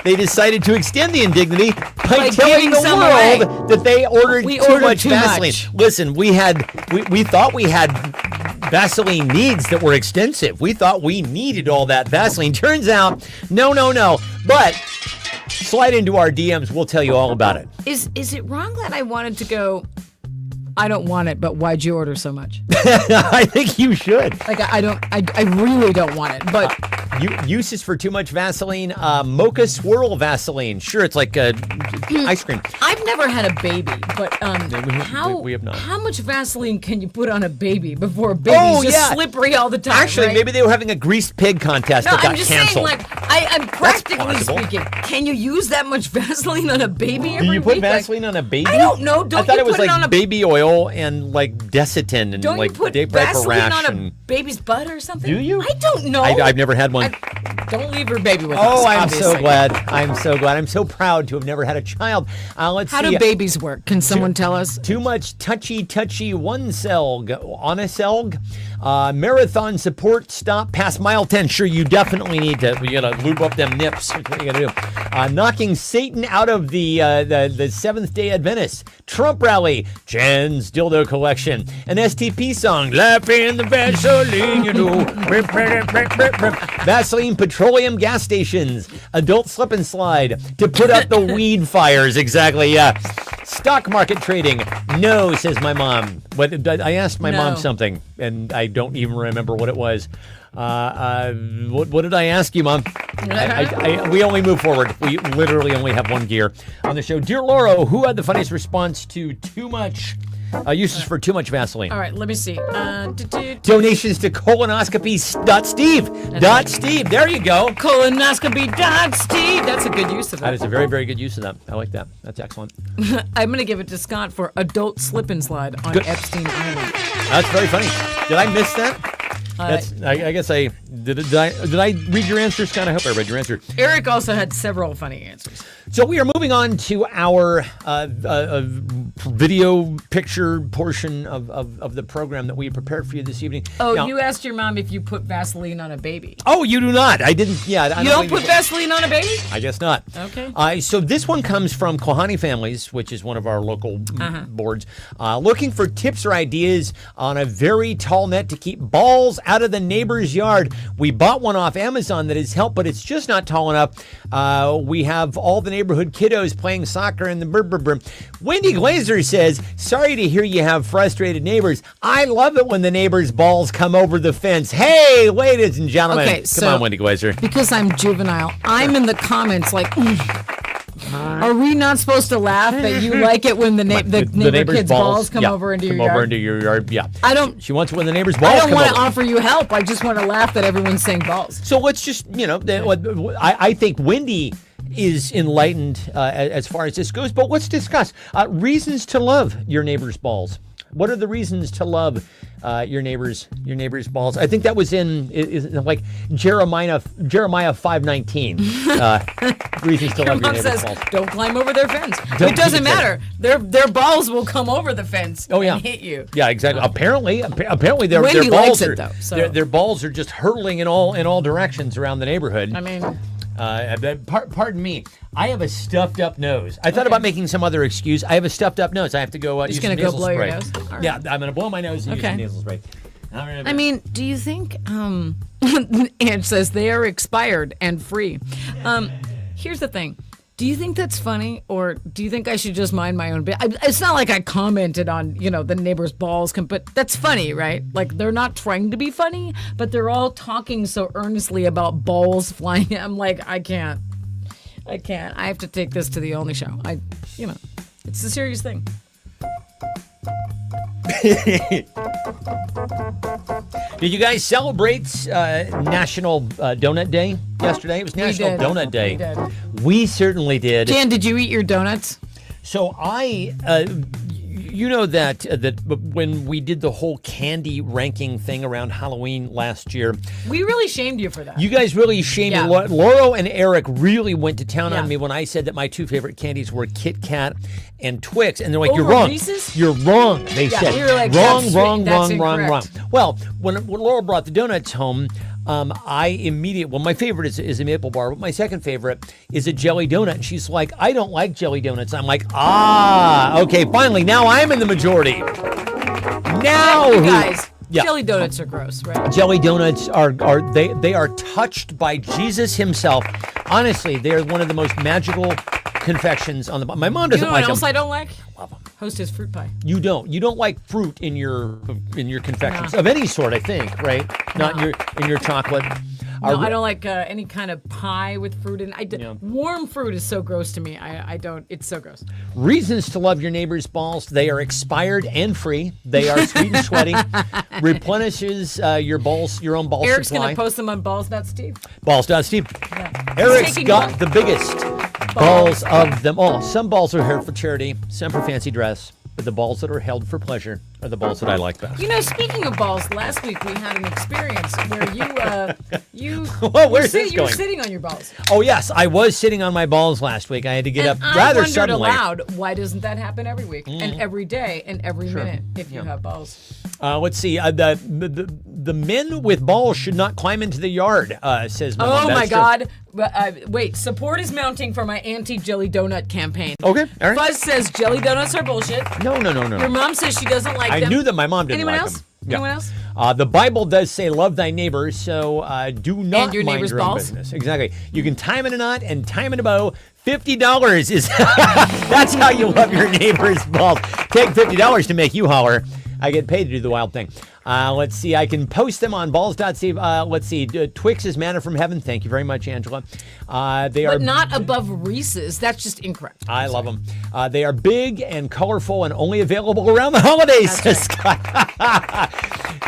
A: they decided to extend the indignity by telling
B: giving
A: the
B: some
A: world
B: away.
A: that they ordered too much
B: too
A: Vaseline.
B: much.
A: Listen, we thought we had Vaseline needs that were extensive. We thought we needed all that Vaseline. Turns out, no. But slide into our DMs. We'll tell you all about it.
B: Is it wrong that I wanted to go, I don't want it, but why'd you order so much?
A: I think you should.
B: Like, I really don't want it, but...
A: Uses for too much Vaseline, Mocha Swirl Vaseline. Sure, it's like ice cream.
B: I've never had a baby, but
A: we have not.
B: How much Vaseline can you put on a baby before a baby's just slippery all the time?
A: Actually,
B: right?
A: maybe they were having a greased pig contest
B: No,
A: that got
B: I'm just
A: canceled.
B: saying, I'm practically
A: possible.
B: speaking. Can you use that much Vaseline on a baby every
A: Do you put
B: week?
A: Vaseline on a baby?
B: I don't know.
A: I thought it was like baby oil and like Desitin and
B: Don't
A: like
B: you put
A: Vaporub
B: Vaseline
A: rash
B: on a
A: and...
B: baby's butt or something?
A: Do you?
B: I don't know.
A: I've never had one.
B: Don't leave your baby with us.
A: Oh, I'm
B: obviously.
A: so glad. I'm so glad. I'm so proud to have never had a child. Let's
B: How
A: see.
B: do babies work? Can someone tell us?
A: Too much touchy one selg on a selg. Marathon support stop past mile 10. Sure, you definitely need to. You gotta lube up them nips. That's what you gotta do. Knocking Satan out of the Seventh Day Adventists. Trump rally. Jen's dildo collection. An STP song. Life in the Vaseline, you know. Vaseline petroleum gas stations. Adult slip and slide to put out the weed fires. Exactly. Yeah. Stock market trading. No, says my mom. I asked my mom something, and I don't even remember what it was. What did I ask you, Mom? We only move forward. We literally only have one gear on the show. Dear Laura, who had the funniest response to too much uses for too much Vaseline?
B: All right, let me see.
A: Donations to colonoscopy.steve.steve. There you go.
B: Colonoscopy.steve. That's a good use of
A: That
B: that.
A: is a very, very good use of that. I like that. That's excellent.
B: I'm going to give it to Scott for adult slip and slide on Epstein Island.
A: That's very funny. Did I miss that? I guess I did. Did I read your answer, Scott? I hope I read your answer.
B: Eric also had several funny answers.
A: So we are moving on to our video picture portion of the program that we prepared for you this evening.
B: Oh,
A: Now-
B: you asked your mom if you put Vaseline on a baby.
A: Oh, you do not. I didn't. Yeah,
B: You don't put Vaseline on a baby?
A: I guess not.
B: Okay.
A: So this one comes from Kohani Families, which is one of our local boards, looking for tips or ideas on a very tall net to keep balls out of the neighbor's yard. We bought one off Amazon that has helped, but it's just not tall enough. We have all the neighborhood kiddos playing soccer in the brr. Wendy Glazer says, sorry to hear you have frustrated neighbors. I love it when the neighbor's balls come over the fence. Hey, ladies and gentlemen.
B: Okay,
A: Come on, Wendy Glazer.
B: Because I'm juvenile, I'm in the comments like, are we not supposed to laugh that you like it when the neighbor kids' balls come over into your yard?
A: Into your yard, yeah.
B: I don't.
A: She wants it when the neighbor's balls
B: I don't
A: come
B: want to
A: over.
B: offer you help. I just want to laugh that everyone's saying balls.
A: So let's just, I think Wendy is enlightened as far as this goes, but let's discuss reasons to love your neighbor's balls. What are the reasons to love your neighbor's balls? I think that was in like Jeremiah 5:19. Reasons to love your
B: Mom
A: neighbor's
B: says,
A: balls.
B: don't climb over their fence.
A: Don't
B: It doesn't
A: do that.
B: matter. Their balls will come over the fence and hit you.
A: Yeah, exactly. Apparently, their
B: Wendy
A: balls
B: likes it,
A: are
B: though, so.
A: their balls are just hurtling in all directions around the neighborhood.
B: I mean,
A: pardon me. I have a stuffed up nose. I thought about making some other excuse. I have a stuffed up nose. I have to go use
B: gonna
A: some
B: go
A: nasal
B: blow your
A: spray.
B: nose? All right.
A: Yeah, I'm gonna blow my nose and use some
B: Okay.
A: nasal spray.
B: I mean, do you think, Ange says they are expired and free. Here's the thing. Do you think that's funny, or do you think I should just mind my own business? It's not like I commented on, the neighbor's balls, but that's funny, right? Like, they're not trying to be funny, but they're all talking so earnestly about balls flying. I'm like, I can't. I have to take this to the only show. It's a serious thing.
A: Did you guys celebrate National Donut Day yesterday? It was National
B: did.
A: Donut Day.
B: We did.
A: We certainly did.
B: Dan, did you eat your donuts?
A: So you know that when we did the whole candy ranking thing around Halloween last year,
B: We really shamed you for that.
A: you guys really shamed me.
B: Yeah.
A: Lauro and Eric really went to town on
B: Yeah.
A: me when I said that my two favorite candies were Kit Kat and Twix, and they're like,
B: Over
A: "You're wrong.
B: Reese's?
A: You're wrong." They
B: Yeah,
A: said,
B: we were like,
A: "Wrong,
B: "That's
A: wrong,
B: that's
A: wrong,
B: incorrect."
A: wrong." Well, when Laura brought the donuts home, my favorite is a maple bar, but my second favorite is a jelly donut. And she's like, "I don't like jelly donuts." I'm like, okay, finally, now I'm in the majority. Now,
B: You guys,
A: Yeah.
B: jelly donuts are gross, right?
A: Jelly donuts are touched by Jesus himself. Honestly, they are one of the most magical confections on the. My mom
B: You
A: doesn't
B: know what
A: like
B: else
A: them.
B: I don't like? Hostess fruit pie.
A: You don't like fruit in your confections of any sort. I think, right? Not in your chocolate.
B: No, I don't like any kind of pie with fruit in.
A: Yeah.
B: Warm fruit is so gross to me. I don't. It's so gross.
A: Reasons to love your neighbor's balls. They are expired and free. They are sweet and sweaty. Replenishes your own ball
B: Eric's
A: supply.
B: gonna post them on Balls.Steve.
A: Balls.Steve.
B: Yeah.
A: Eric's
B: taking
A: got
B: one.
A: the biggest balls of them all. Some balls are held for charity, some for fancy dress, but the balls that are held for pleasure are the balls that I like best.
B: You know, speaking of balls, last week we had an experience where you
A: Whoa, where's this
B: you were
A: going?
B: sitting on your balls.
A: Oh yes, I was sitting on my balls last week. I had to get up
B: And
A: rather
B: I wondered
A: suddenly.
B: aloud, why doesn't that happen every week and every day and every minute if you have balls?
A: Let's see. The men with balls should not climb into the yard. Says my mom.
B: Oh my
A: That's true.
B: God! Wait, support is mounting for my anti-jelly donut campaign.
A: Okay, all right.
B: Fuzz says jelly donuts are bullshit.
A: No.
B: Your mom says she doesn't like
A: I
B: them.
A: knew that my mom didn't
B: Anyone
A: like
B: else?
A: them. Yeah.
B: Anyone else?
A: The Bible does say love thy neighbor, so do not
B: And your
A: mind
B: neighbor's
A: your own
B: balls?
A: business. Exactly. You can tie them in a knot and tie them in a bow. $50 is that's how you love your neighbor's balls. Take $50 to make you holler. I get paid to do the wild thing. Let's see. I can post them on balls.steve. Let's see. Twix is manna from heaven. Thank you very much, Angela. They are
B: But not above Reese's. That's just incorrect.
A: I love them. They are big and colorful and only available around the holidays, says Scott.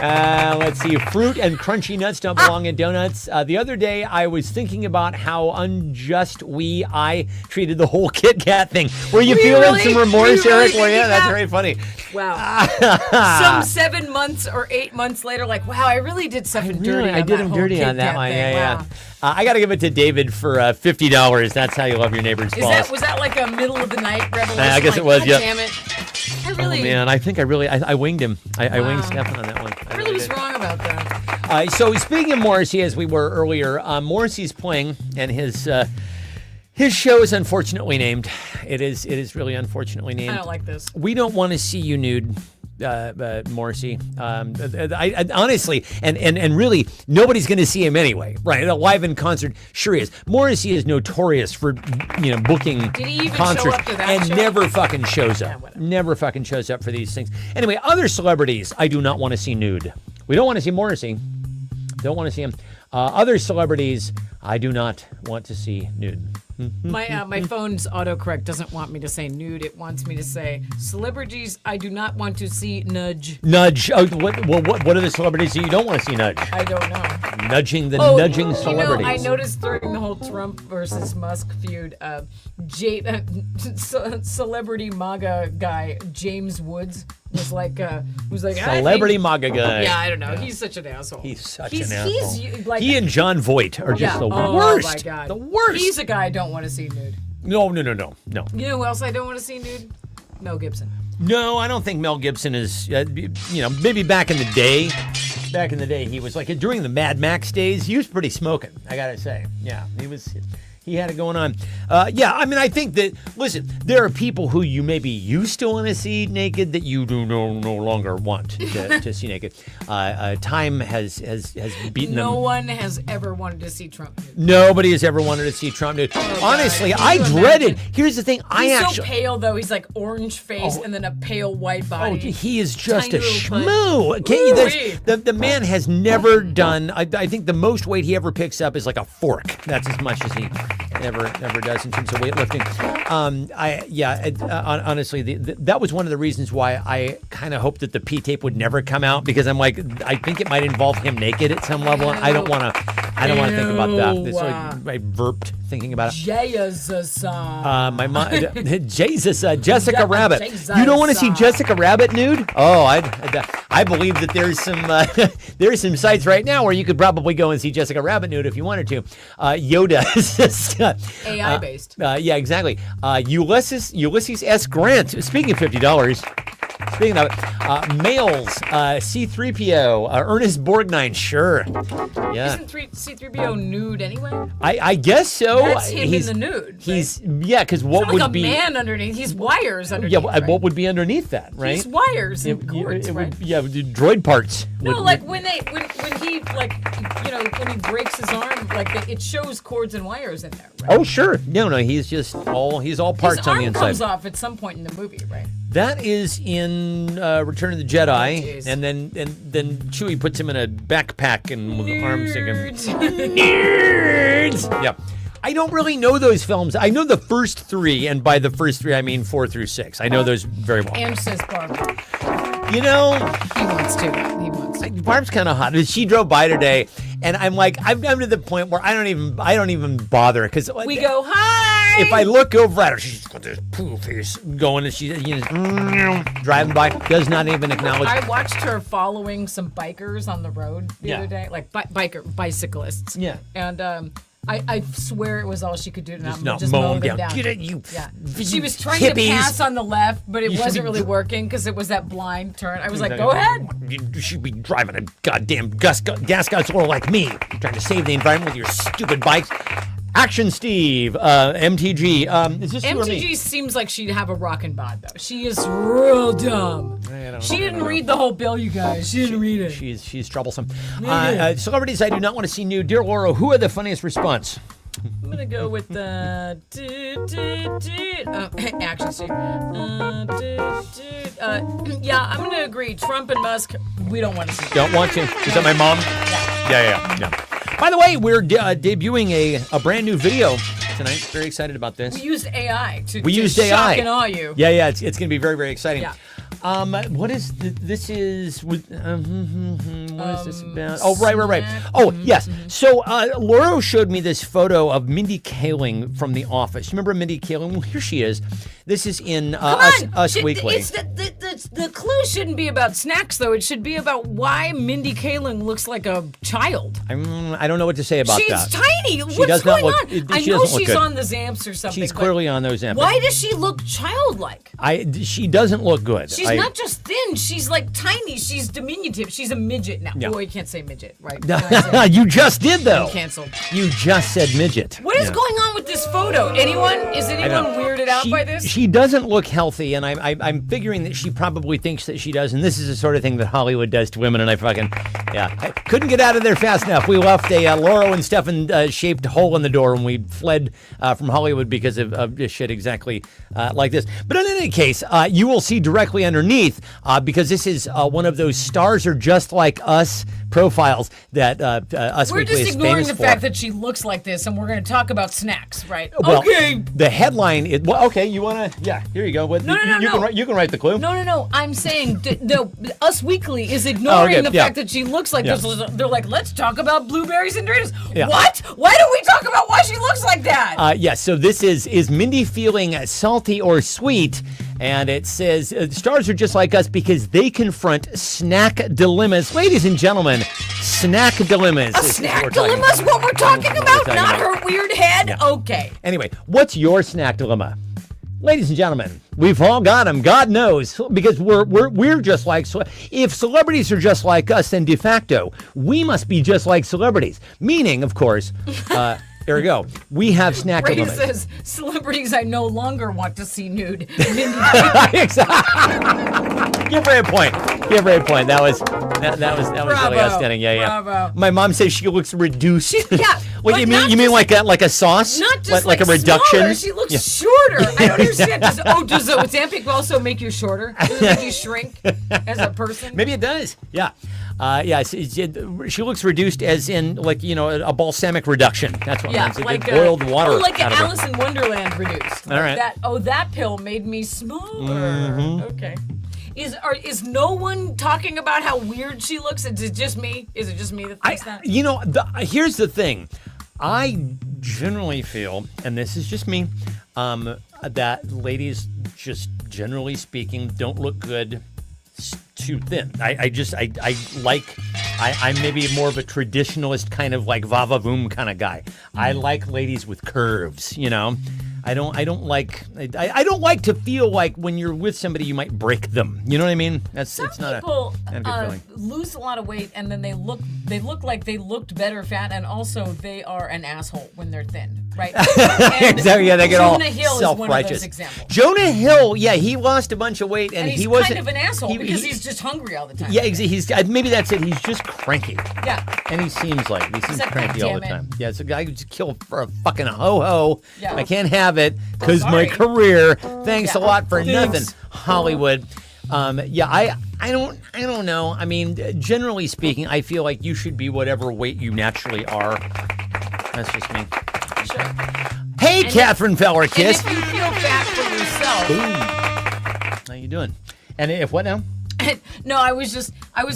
A: Let's see. Fruit and crunchy nuts don't belong in donuts. The other day, I was thinking about how unjust I treated the whole Kit Kat thing. Were you feeling
B: really?
A: some
B: Were
A: remorse,
B: you really
A: Eric? Well, yeah,
B: thinking
A: that's
B: that?
A: very funny.
B: Wow. Some 7 months or 8 months later, like, wow, I really did something dirty.
A: I
B: on
A: did
B: that
A: him
B: whole
A: dirty
B: Kit
A: on that
B: Kat
A: one.
B: thing.
A: Yeah,
B: Wow.
A: yeah. I got to give it to David for $50. That's how you love your neighbor's balls.
B: Was that like a middle of the night revelation?
A: I guess
B: like,
A: it was,
B: God
A: yeah.
B: Damn it. I really,
A: Man, I think I winged him. I winged
B: Wow.
A: Stefan on that one.
B: I really was
A: did.
B: wrong about that.
A: So speaking of Morrissey, as we were earlier, Morrissey's playing, and his show is unfortunately named. It is really unfortunately named.
B: I don't like this.
A: We don't want to see you nude, Morrissey. I honestly, and really, nobody's going to see him anyway, right? Live in concert, sure he is. Morrissey is notorious for, booking
B: Did he even show
A: concerts
B: up to that
A: and
B: show?
A: never fucking shows up.
B: whatever.
A: Never fucking shows up for these things. Anyway, other celebrities, I do not want to see nude. We don't want to see Morrissey. Don't want to see him. Other celebrities, I do not want to see nude.
B: My phone's autocorrect doesn't want me to say nude. It wants me to say celebrities I do not want to see nudge.
A: Nudge. Oh, what are the celebrities that you don't want to see nudge?
B: I don't know.
A: Nudging the
B: Oh,
A: nudging celebrities.
B: I noticed during the whole Trump versus Musk feud, celebrity MAGA guy James Woods was like,
A: Celebrity MAGA guy.
B: Yeah, I don't know. He's such an asshole.
A: He's such an asshole.
B: He's like,
A: He and John Voight are just the
B: oh
A: worst.
B: my God.
A: The worst.
B: He's a guy I don't want to see nude.
A: No.
B: You know who else I don't want to see nude? Mel Gibson.
A: No, I don't think Mel Gibson is, maybe back in the day. Back in the day, he was like, during the Mad Max days, he was pretty smoking, I gotta say. Yeah, he had it going on. I think that, listen, there are people who you maybe used to want to see naked that you do no longer want to see naked. Time has beaten them.
B: No one has ever wanted to see Trump nude.
A: Nobody has ever wanted to see Trump nude. Honestly,
B: Can
A: I
B: you
A: dreaded.
B: imagine?
A: Here's the thing.
B: He's so pale though. He's like orange face and then a pale white body.
A: He is just
B: Tiny
A: a
B: little
A: schmoo.
B: Ooh-wee.
A: The man has never done. I think the most weight he ever picks up is like a fork. That's as much as he ever does in terms of weightlifting. Honestly, that was one of the reasons why I kind of hoped that the P tape would never come out, because I'm like, I think it might involve him naked at some level. And I don't want to think about that. It's like I burped thinking about it.
B: Jesus.
A: My mom, Jesus, Jessica Rabbit.
B: Jesus.
A: You don't want to see Jessica Rabbit nude? Oh, I believe that there's some sites right now where you could probably go and see Jessica Rabbit nude if you wanted to. Yoda,
B: AI based.
A: yeah, exactly. Ulysses S. Grant. Speaking of $50. Speaking of it, males, C-3PO, Ernest Borgnine, sure. Yeah.
B: Isn't C-3PO nude anyway?
A: I guess so.
B: That's him in the nude.
A: Because what
B: Not
A: would
B: like a
A: be
B: man underneath. He's wires underneath.
A: yeah,
B: right?
A: what would be underneath that, right?
B: He's wires and cords, right?
A: Droid parts.
B: No, like when he like when he breaks his arm, like it shows cords and wires in there, right?
A: Oh sure, no, he's all parts
B: His
A: on
B: arm
A: the inside.
B: comes off at some point in the movie, right?
A: That is in Return of the Jedi,
B: jeez.
A: and then Chewie puts him in a backpack and with the arms singing.
B: Nerds.
A: Nerds. Yeah. I don't really know those films. I know the first three, and by the first three I mean 4 through 6. I know those very well.
B: And says Barbara.
A: You know,
B: He wants to. He wants to.
A: Barb's kind of hot. She drove by today, And I'm like, I've come to the point where I don't even bother because
B: We go, hi.
A: if I look over at her, she's got this poo face going, and she's driving by, does not even acknowledge.
B: I watched her following some bikers on the road the
A: Yeah.
B: other day, like bicyclists.
A: Yeah.
B: And I swear it was all she could do to
A: Just
B: not
A: not
B: mow
A: mow
B: them
A: them
B: down.
A: down. Get it, you
B: She was trying
A: hippies.
B: to pass on the left, but it
A: You should
B: wasn't
A: be
B: really working because it was that blind turn. I was like, go ahead.
A: You should be driving a goddamn gas guzzler like me, trying to save the environment with your stupid bikes. Action Steve, MTG. Is this you or me?
B: MTG seems like she'd have a rockin' bod, though. She is real dumb. She didn't read the whole bill, you guys. She didn't read it.
A: She's troublesome. Celebrities I do not want to see nude. Dear Laura, who had the funniest response?
B: I'm gonna go with the action scene. Yeah, I'm gonna agree. Trump and Musk, we don't want to see.
A: Don't want to. Is that my mom? Yeah. By the way, we're debuting a brand new video tonight. Very excited about this.
B: We used AI to
A: used
B: shock
A: AI.
B: and awe you.
A: Yeah. It's going to be very, very exciting.
B: Yeah.
A: What is this? Is what is this about? Oh, right. Oh, yes. So Laura showed me this photo of Mindy Kaling from The Office. Remember Mindy Kaling? Well, here she is. This is in Us Weekly.
B: It's the clue shouldn't be about snacks, though. It should be about why Mindy Kaling looks like a child.
A: I don't know what to say about
B: She's
A: that.
B: tiny.
A: She
B: What's
A: does not
B: going
A: look-
B: on?
A: she
B: I know
A: doesn't look
B: she's
A: good.
B: on the Zamps or something.
A: She's
B: but
A: clearly on those amps.
B: Why does she look childlike?
A: She doesn't look good.
B: She's not just thin. She's like tiny. She's diminutive. She's a midget now.
A: Yeah.
B: Oh, you can't say midget, right? Can I say
A: You just did though.
B: canceled.
A: You just said midget.
B: What is going on with this photo? Anyone? Is anyone weirded out by this?
A: She doesn't look healthy, and I'm figuring that she probably thinks that she does, and this is the sort of thing that Hollywood does to women, and I couldn't get out of there fast enough. We left a Laura and Stefan shaped hole in the door, and we fled from Hollywood because of shit exactly like this. But in any case, you will see directly underneath, because this is one of those stars are just like us profiles that Us
B: We're
A: Weekly
B: just
A: is
B: ignoring
A: famous
B: the
A: for.
B: fact that she looks like this, and we're going to talk about snacks, right?
A: Well,
B: okay.
A: The headline is okay. You want to? Yeah. Here you go.
B: No.
A: You can write the clue.
B: No. I'm saying Us Weekly is ignoring the fact that she looks like this. They're like, let's talk about blueberries and Doritos.
A: Yeah.
B: What? Why don't we talk about why she looks like that?
A: Yes. So this is Mindy feeling salty or sweet? And it says stars are just like us because they confront snack dilemmas. Ladies and gentlemen, snack dilemmas.
B: A snack dilemma's what we're talking about, not
A: about.
B: her weird head.
A: Yeah.
B: Okay.
A: Anyway, what's your snack dilemma? Ladies and gentlemen, we've all got them. God knows, because we're just like. If celebrities are just like us, then de facto we must be just like celebrities. Meaning, of course. There we go. We have snack
B: Ray
A: dilemmas.
B: says, celebrities I no longer want to see nude.
A: Exactly. Give Ray a point. That was really outstanding. Yeah.
B: Bravo.
A: My mom says she looks reduced.
B: Yeah.
A: What
B: but
A: you
B: not
A: mean
B: just-
A: like a sauce?
B: Not just
A: like a reduction?
B: smaller, she looks shorter. I don't understand. Does Ozempic also make you shorter? Does it make you shrink as a person?
A: Maybe it does. Yeah. She looks reduced as in like, a balsamic reduction. That's what
B: Yeah,
A: it means.
B: like
A: boiled water.
B: like an
A: out of her.
B: Alice in Wonderland reduced. Like
A: All right.
B: that pill made me smaller.
A: Mm-hmm.
B: Okay. Is no one talking about how weird she looks? Is it just me? Is it just me that thinks that?
A: Here's the thing. I generally feel, and this is just me, that ladies, just generally speaking, don't look good too thin. I'm maybe more of a traditionalist kind of like va-va-voom kind of guy. I like ladies with curves, I don't like to feel like when you're with somebody you might break them. You know what I mean?
B: Some
A: it's not
B: people
A: a good feeling.
B: lose a lot of weight and then they look like they looked better fat, and also they are an asshole when they're thin, right?
A: Exactly. Yeah, they get all
B: Jonah Hill is one of
A: self-righteous.
B: those examples.
A: Jonah Hill, yeah, he lost a bunch of weight and
B: And he's
A: he wasn't
B: kind of an asshole because he's just hungry all the time.
A: Yeah, he's maybe that's it. He's just cranky.
B: Yeah.
A: And he seems like
B: like,
A: cranky
B: "God
A: all the
B: damn it."
A: time. Yeah, it's a guy who just killed for a fucking ho-ho.
B: Yeah.
A: I can't have it because my
B: sorry.
A: career. Thanks a
B: Yeah.
A: lot for
B: Thanks.
A: nothing, Hollywood. I don't know. I mean, generally speaking, I feel like you should be whatever weight you naturally are. That's just me.
B: Sure.
A: Hey, Catherine Feller
B: And
A: Kiss.
B: if you feel fat for yourself,
A: How you doing? And if what now?
B: No, I was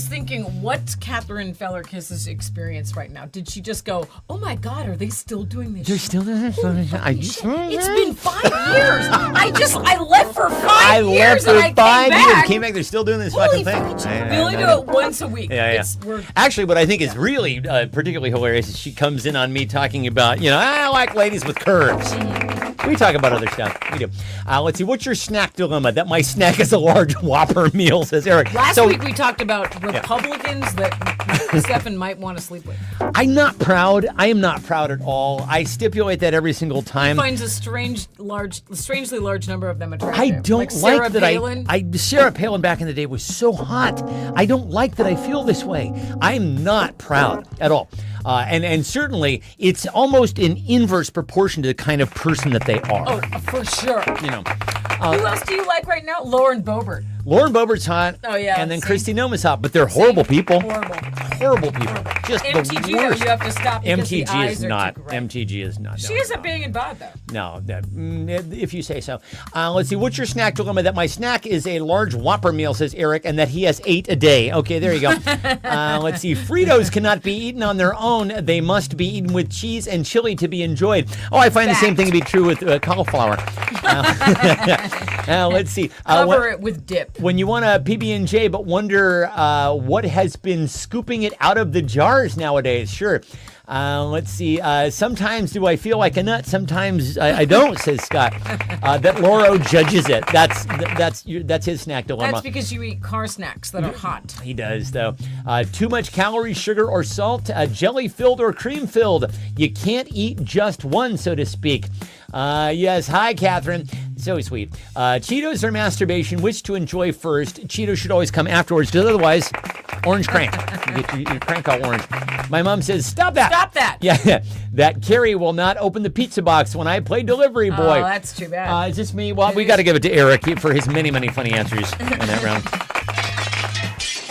B: thinking, what's Catherine Feller-Kiss's experience right now? Did she just go, oh my God, are they still doing this?
A: They're still doing this.
B: It's been 5 years. I left for 5 years and I came back.
A: Came back. They're still doing this
B: Holy
A: fucking thing.
B: fuck, we only do it once a week.
A: Yeah. Actually, what I think is really particularly hilarious is she comes in on me talking about, I like ladies with curves. We talk about other stuff. We do. Let's see. What's your snack dilemma? That my snack is a large Whopper meal, says Eric.
B: Last week we talked about Republicans that Stefan might want to sleep with.
A: I'm not proud. I am not proud at all. I stipulate that every single time.
B: He finds a strangely large number of them attractive.
A: I don't like
B: Sarah
A: that.
B: Palin.
A: Sarah Palin back in the day was so hot. I don't like that I feel this way. I'm not proud at all. And certainly, it's almost in inverse proportion to the kind of person that they are.
B: Oh, for sure. Who else do you like right now? Lauren Boebert.
A: Lauren Boebert's hot.
B: Oh, yeah.
A: And then Kristi Noem's hot, but they're horrible people.
B: Horrible
A: People. Just
B: MTG,
A: the worst.
B: You have to stop because the
A: MTG
B: eyes
A: is
B: are
A: not.
B: too red.
A: MTG is not.
B: She isn't being in bad, though.
A: No, if you say so. Let's see. What's your snack dilemma? That my snack is a large Whopper meal, says Eric, and that he has 8 a day. Okay, there you go. Let's see. Fritos cannot be eaten on their own. They must be eaten with cheese and chili to be enjoyed. Oh, I find the same thing to be true with cauliflower. Let's see.
B: Cover it with dip.
A: When you want a PB&J but wonder what has been scooping it out of the jars nowadays. Sure. Let's see. Sometimes do I feel like a nut? Sometimes I don't, says Scott. That Lauro judges it. That's his snack dilemma.
B: That's because you eat car snacks that are hot.
A: He does, though. Too much calories, sugar, or salt, jelly-filled or cream-filled. You can't eat just one, so to speak. Yes. Hi, Catherine. So sweet. Cheetos or masturbation, which to enjoy first? Cheetos should always come afterwards, because otherwise, orange crank. You get your crank all orange. My mom says, stop that.
B: Stop that.
A: Yeah. That Carrie will not open the pizza box when I play delivery boy.
B: Oh, that's too bad.
A: Is this me? Well, we got to give it to Eric for his many, many funny answers in that round.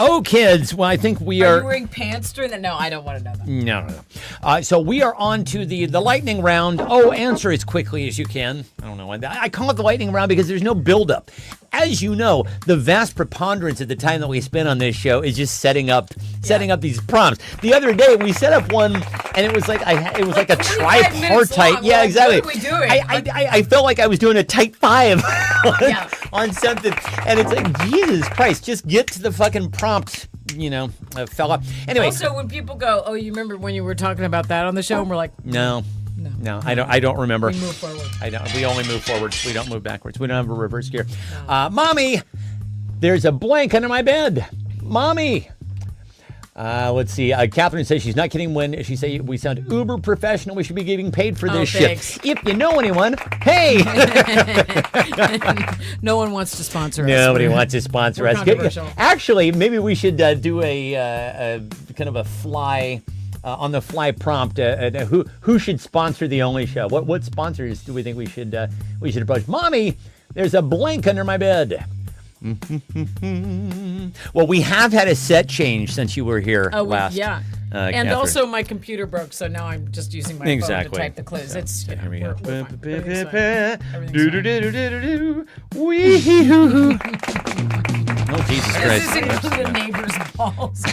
A: Oh, kids. Well, I think we are.
B: Are you wearing pants during that? No, I don't want to know that.
A: No. So we are on to the lightning round. Oh, answer as quickly as you can. I don't know. I call it the lightning round because there's no buildup. As you know, the vast preponderance of the time that we spend on this show is just setting up these prompts. The other day we set up one, and it was like a tripartite. Yeah, exactly.
B: What are we doing?
A: I felt like I was doing a tight 5 on something, and it's like, Jesus Christ, just get to the fucking prompt. Fella. Anyway.
B: Also, when people go, "Oh, you remember when you were talking about that on the show?" and we're like,
A: No, I don't remember.
B: We move forward.
A: We only move forward. We don't move backwards. We don't have a reverse gear. Mommy, there's a blank under my bed. Mommy. Let's see. Catherine says she's not kidding when she say we sound uber professional. We should be getting paid for this shit. If you know anyone, hey.
B: No one wants to sponsor us.
A: Nobody wants to sponsor us.
B: Controversial.
A: Actually, maybe we should do a kind of a fly. On the fly prompt, who should sponsor the Only Show? What sponsors do we think we should approach? Mommy, there's a blank under my bed. Well, we have had a set change since you were here last.
B: Yeah. And
A: Catherine.
B: Also, my computer broke, so now I'm just using my phone to type the clues.
A: So, here we go. Oh, Jesus Christ.
B: This is the neighbor's balls.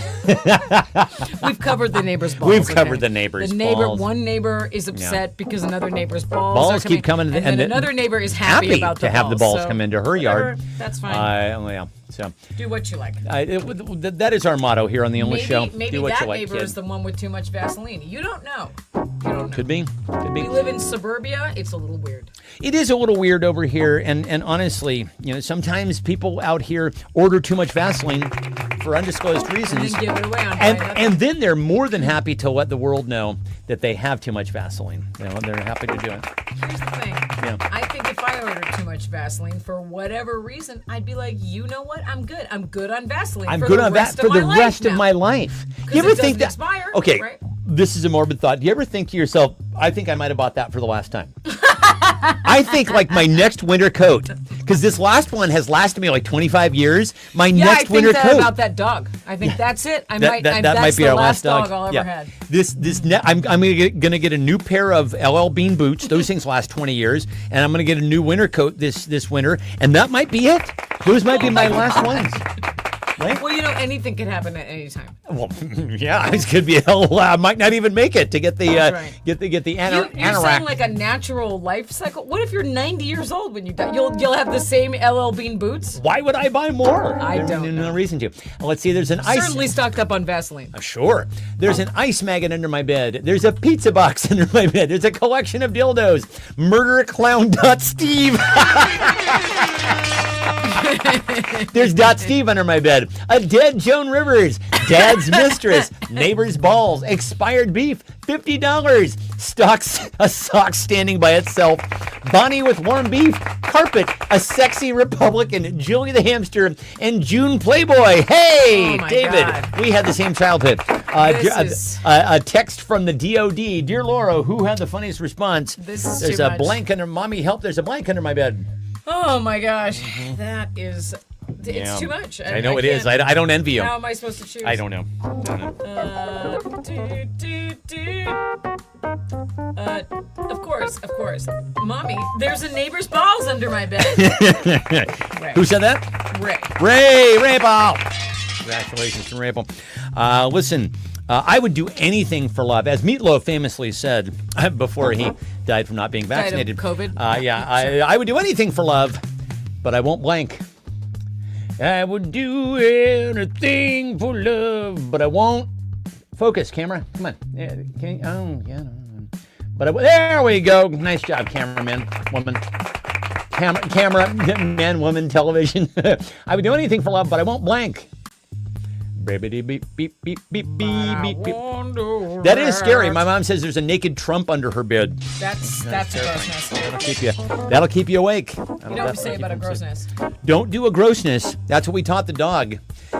B: We've covered the neighbor's balls.
A: We've covered the neighbor's balls.
B: One neighbor is upset because another neighbor's balls
A: keep coming.
B: And then another neighbor is happy about the
A: to have the balls come into her yard.
B: That's fine.
A: So
B: do what you like.
A: That is our motto here on the Only Show.
B: Maybe
A: do what
B: that
A: you like,
B: neighbor
A: kid.
B: is the one with too much Vaseline. You don't know.
A: Could be.
B: We live in suburbia. It's a little weird.
A: It is a little weird over here, and honestly, sometimes people out here order too much Vaseline for undisclosed reasons,
B: and then give it away on
A: and then they're more than happy to let the world know that they have too much Vaseline. They're happy to do it.
B: Here's the thing. I think if I ordered too much Vaseline for whatever reason, I'd be like, you know what? I'm good. I'm good on Vaseline.
A: I'm good on that for the rest of my life.
B: You ever think that? Expire,
A: okay.
B: Right?
A: This is a morbid thought. Do you ever think to yourself, I think I might have bought that for the last time? I think like my next winter coat, because this last one has lasted me like 25 years. My next winter coat.
B: I think about that dog. I think that's it. That
A: might be our last dog
B: I'll ever had.
A: I'm gonna get a new pair of LL Bean boots. Those things last 20 years, and I'm gonna get a new winter coat this winter, and that might be it. Those might be my last ones. Right?
B: Well, anything could happen at any time.
A: Well, yeah, it could be a hell. I might not even make it to get the
B: That's right.
A: get the
B: You're
A: anorak.
B: saying like a natural life cycle. What if you're 90 years old when you die? You'll have the same LL Bean boots.
A: Why would I buy more?
B: I
A: There's
B: don't
A: no
B: know.
A: reason to. Let's see. There's an ice.
B: Certainly stocked up on Vaseline.
A: Sure. There's an ice maggot under my bed. There's a pizza box under my bed. There's a collection of dildos. Murder clown Steve. There's Steve under my bed. A dead Joan Rivers. Dad's mistress. Neighbor's balls. Expired beef. $50. A sock standing by itself. Bonnie with warm beef. Carpet. A sexy Republican. Julie the hamster. And June Playboy. Hey,
B: Oh my
A: David.
B: God.
A: We had the same childhood. A text from the DOD. Dear Laura, who had the funniest response?
B: This is
A: There's
B: too
A: a
B: much.
A: blank under mommy help. There's a blank under my bed.
B: Oh my gosh, that is. It's
A: Yeah.
B: too much.
A: I know it is. I don't envy you.
B: How am I supposed to choose?
A: I don't know.
B: Of course. Mommy, there's a neighbor's balls under my bed. Ray.
A: Who said that? Ray Paul. Congratulations to Ray Paul. Listen, I would do anything for love, as Meatloaf famously said before he died from not being vaccinated.
B: Died of COVID?
A: I would do anything for love, but I won't blank. I would do anything for love, but I won't. Focus, camera. Come on. Yeah, can you, oh, yeah. But there we go. Nice job, cameraman, woman. Camera, man, woman, television. I would do anything for love, but I won't blank. Beep, beep, beep, beep, beep, beep, beep, beep. That is scary. My mom says there's a naked Trump under her bed.
B: That's a gross nest.
A: That'll keep you awake.
B: You know what we say about a gross nest?
A: Don't do a grossness. That's what we taught the dog.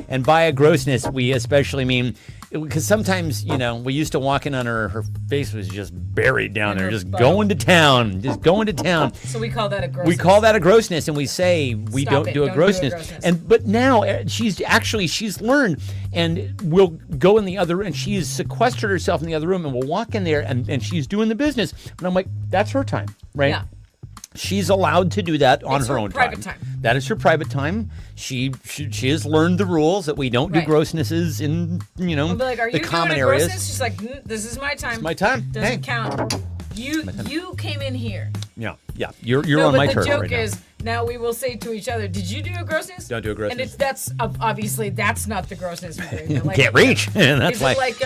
A: And by a grossness, we especially mean, because sometimes, we used to walk in on her face was just buried down there, just going to town.
B: So we call that a gross
A: We call that a grossness, and we say we
B: Stop
A: don't
B: it.
A: do a
B: Don't do a
A: grossness.
B: grossness.
A: But now she's learned, and we'll go in the other, and she's sequestered herself in the other room, and we'll walk in there, and she's doing the business. And I'm like, that's her time, right?
B: Yeah.
A: She's allowed to do that on
B: It's
A: her
B: her
A: own
B: private time.
A: That is her private time. She has learned the rules that we don't do
B: Right.
A: grossnesses in
B: We'll be like, are
A: the
B: you
A: common
B: doing a
A: areas.
B: grossness? She's like, this is my time.
A: It's my time.
B: Doesn't
A: Hey.
B: count. You came in here.
A: Yeah. You're
B: No,
A: on
B: but
A: my
B: the
A: turf
B: joke
A: right now.
B: is now we will say to each other, "Did you do a grossness?"
A: Don't do a grossness.
B: And that's obviously that's not the grossness we're doing. Like,
A: Can't reach, and that's
B: is
A: why.
B: it like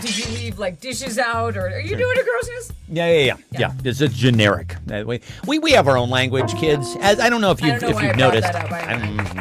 B: did you leave like dishes out, or are you doing a grossness?
A: Yeah. It's generic. We have our own language, kids. As I don't know if
B: I
A: you've
B: don't know why
A: you've
B: I brought
A: noticed.
B: that up.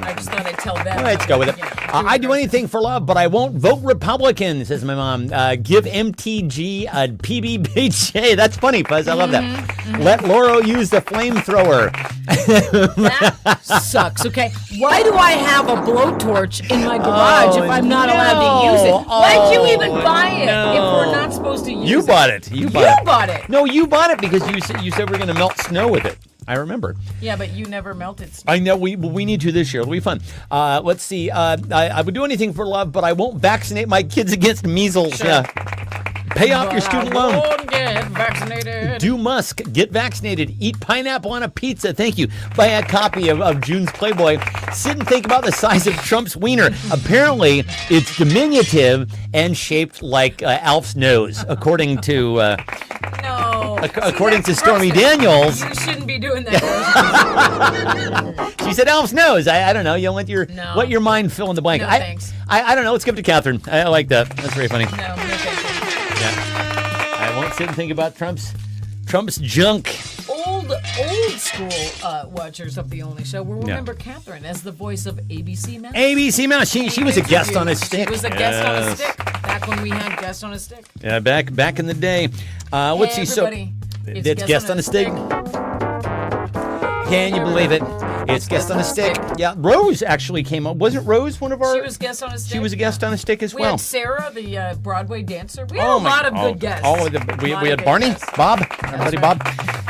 B: I just thought I'd tell them.
A: Let's go with it. I do
B: a
A: anything for love, but I won't vote Republican, says my mom. Give MTG a PBBJ. That's funny, Fuzz. I love that. Let Lauro use the flamethrower.
B: That sucks. Okay, why do I have a blowtorch in my garage if I'm not allowed to use it? Why'd you even buy it if we're not supposed to use it?
A: You bought it. You
B: bought it.
A: No, you bought it because you said we're going to melt snow with it. I remember.
B: Yeah, but you never melted snow.
A: I know we need to this year. It'll be fun. Let's see. I would do anything for love, but I won't vaccinate my kids against measles.
B: Sure.
A: Yeah. Pay off your student loan.
B: I won't get vaccinated.
A: Do Musk. Get vaccinated. Eat pineapple on a pizza. Thank you. Buy a copy of June's Playboy. Sit and think about the size of Trump's wiener. Apparently, it's diminutive and shaped like Alf's nose, according to
B: No.
A: according to
B: that's
A: Stormy
B: gross.
A: Daniels.
B: You shouldn't be doing that.
A: She said Alf's nose. I don't know. You'll let your mind fill in the blank.
B: No, thanks.
A: I don't know. Let's give it to Catherine. I like that. That's very funny.
B: No, thank you.
A: I won't sit and think about Trump's junk.
B: Old school watchers of the Only Show will remember Catherine as the voice of ABC Mouse.
A: ABC Mouse. She was a guest on a stick.
B: She was a guest on a stick back when we had guest on a stick.
A: Yeah, back in the day. Let's see. So
B: Everybody,
A: it's guest on a stick. Can you believe it? It's guest on a stick. Yeah, Rose actually came up. Wasn't Rose one of our?
B: She was guest on a stick.
A: She was a guest on a stick as
B: We
A: well.
B: had Sarah, the Broadway dancer. We had a lot of good guests.
A: We had Barney, Bob, our buddy Bob.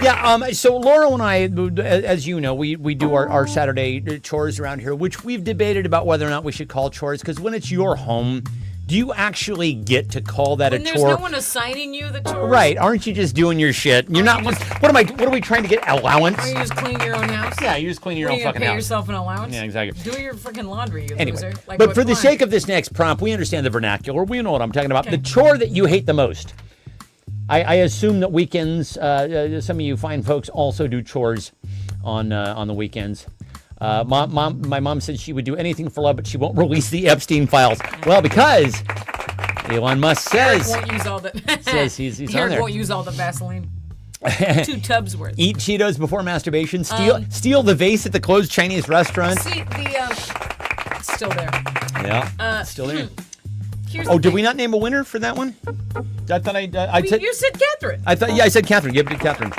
A: Yeah. So Laura and I, as you know, we do our Saturday chores around here, which we've debated about whether or not we should call chores, because when it's your home, Do you actually get to call that
B: When
A: a
B: there's
A: chore?
B: no one assigning you the chores.
A: Right? Aren't you just doing your shit? You're not. What are we trying to get? Allowance?
B: Or you just clean your own house.
A: Yeah, you just clean your
B: What,
A: own
B: you gonna
A: fucking
B: pay
A: house.
B: yourself an allowance.
A: Yeah, exactly.
B: Do your freaking laundry, you
A: Anyway,
B: loser. Like,
A: but
B: what,
A: for the
B: come
A: sake
B: on.
A: of this next prompt, we understand the vernacular. We know what I'm talking about.
B: Okay.
A: The chore that you hate the most. I assume that weekends, some of you fine folks also do chores on the weekends. My mom said she would do anything for love, but she won't release the Epstein files. Well, because Elon Musk
B: Eric
A: says
B: won't use all the.
A: says he's on
B: Eric
A: there.
B: won't use all the Vaseline. 2 tubs worth.
A: Eat Cheetos before masturbation. Steal the vase at the closed Chinese restaurant.
B: See the it's still there.
A: Yeah, still there.
B: Here's
A: Oh,
B: the
A: did
B: thing.
A: we not name a winner for that one? I thought I said.
B: You said Catherine.
A: I thought, yeah, I said Catherine. Give it to Catherine.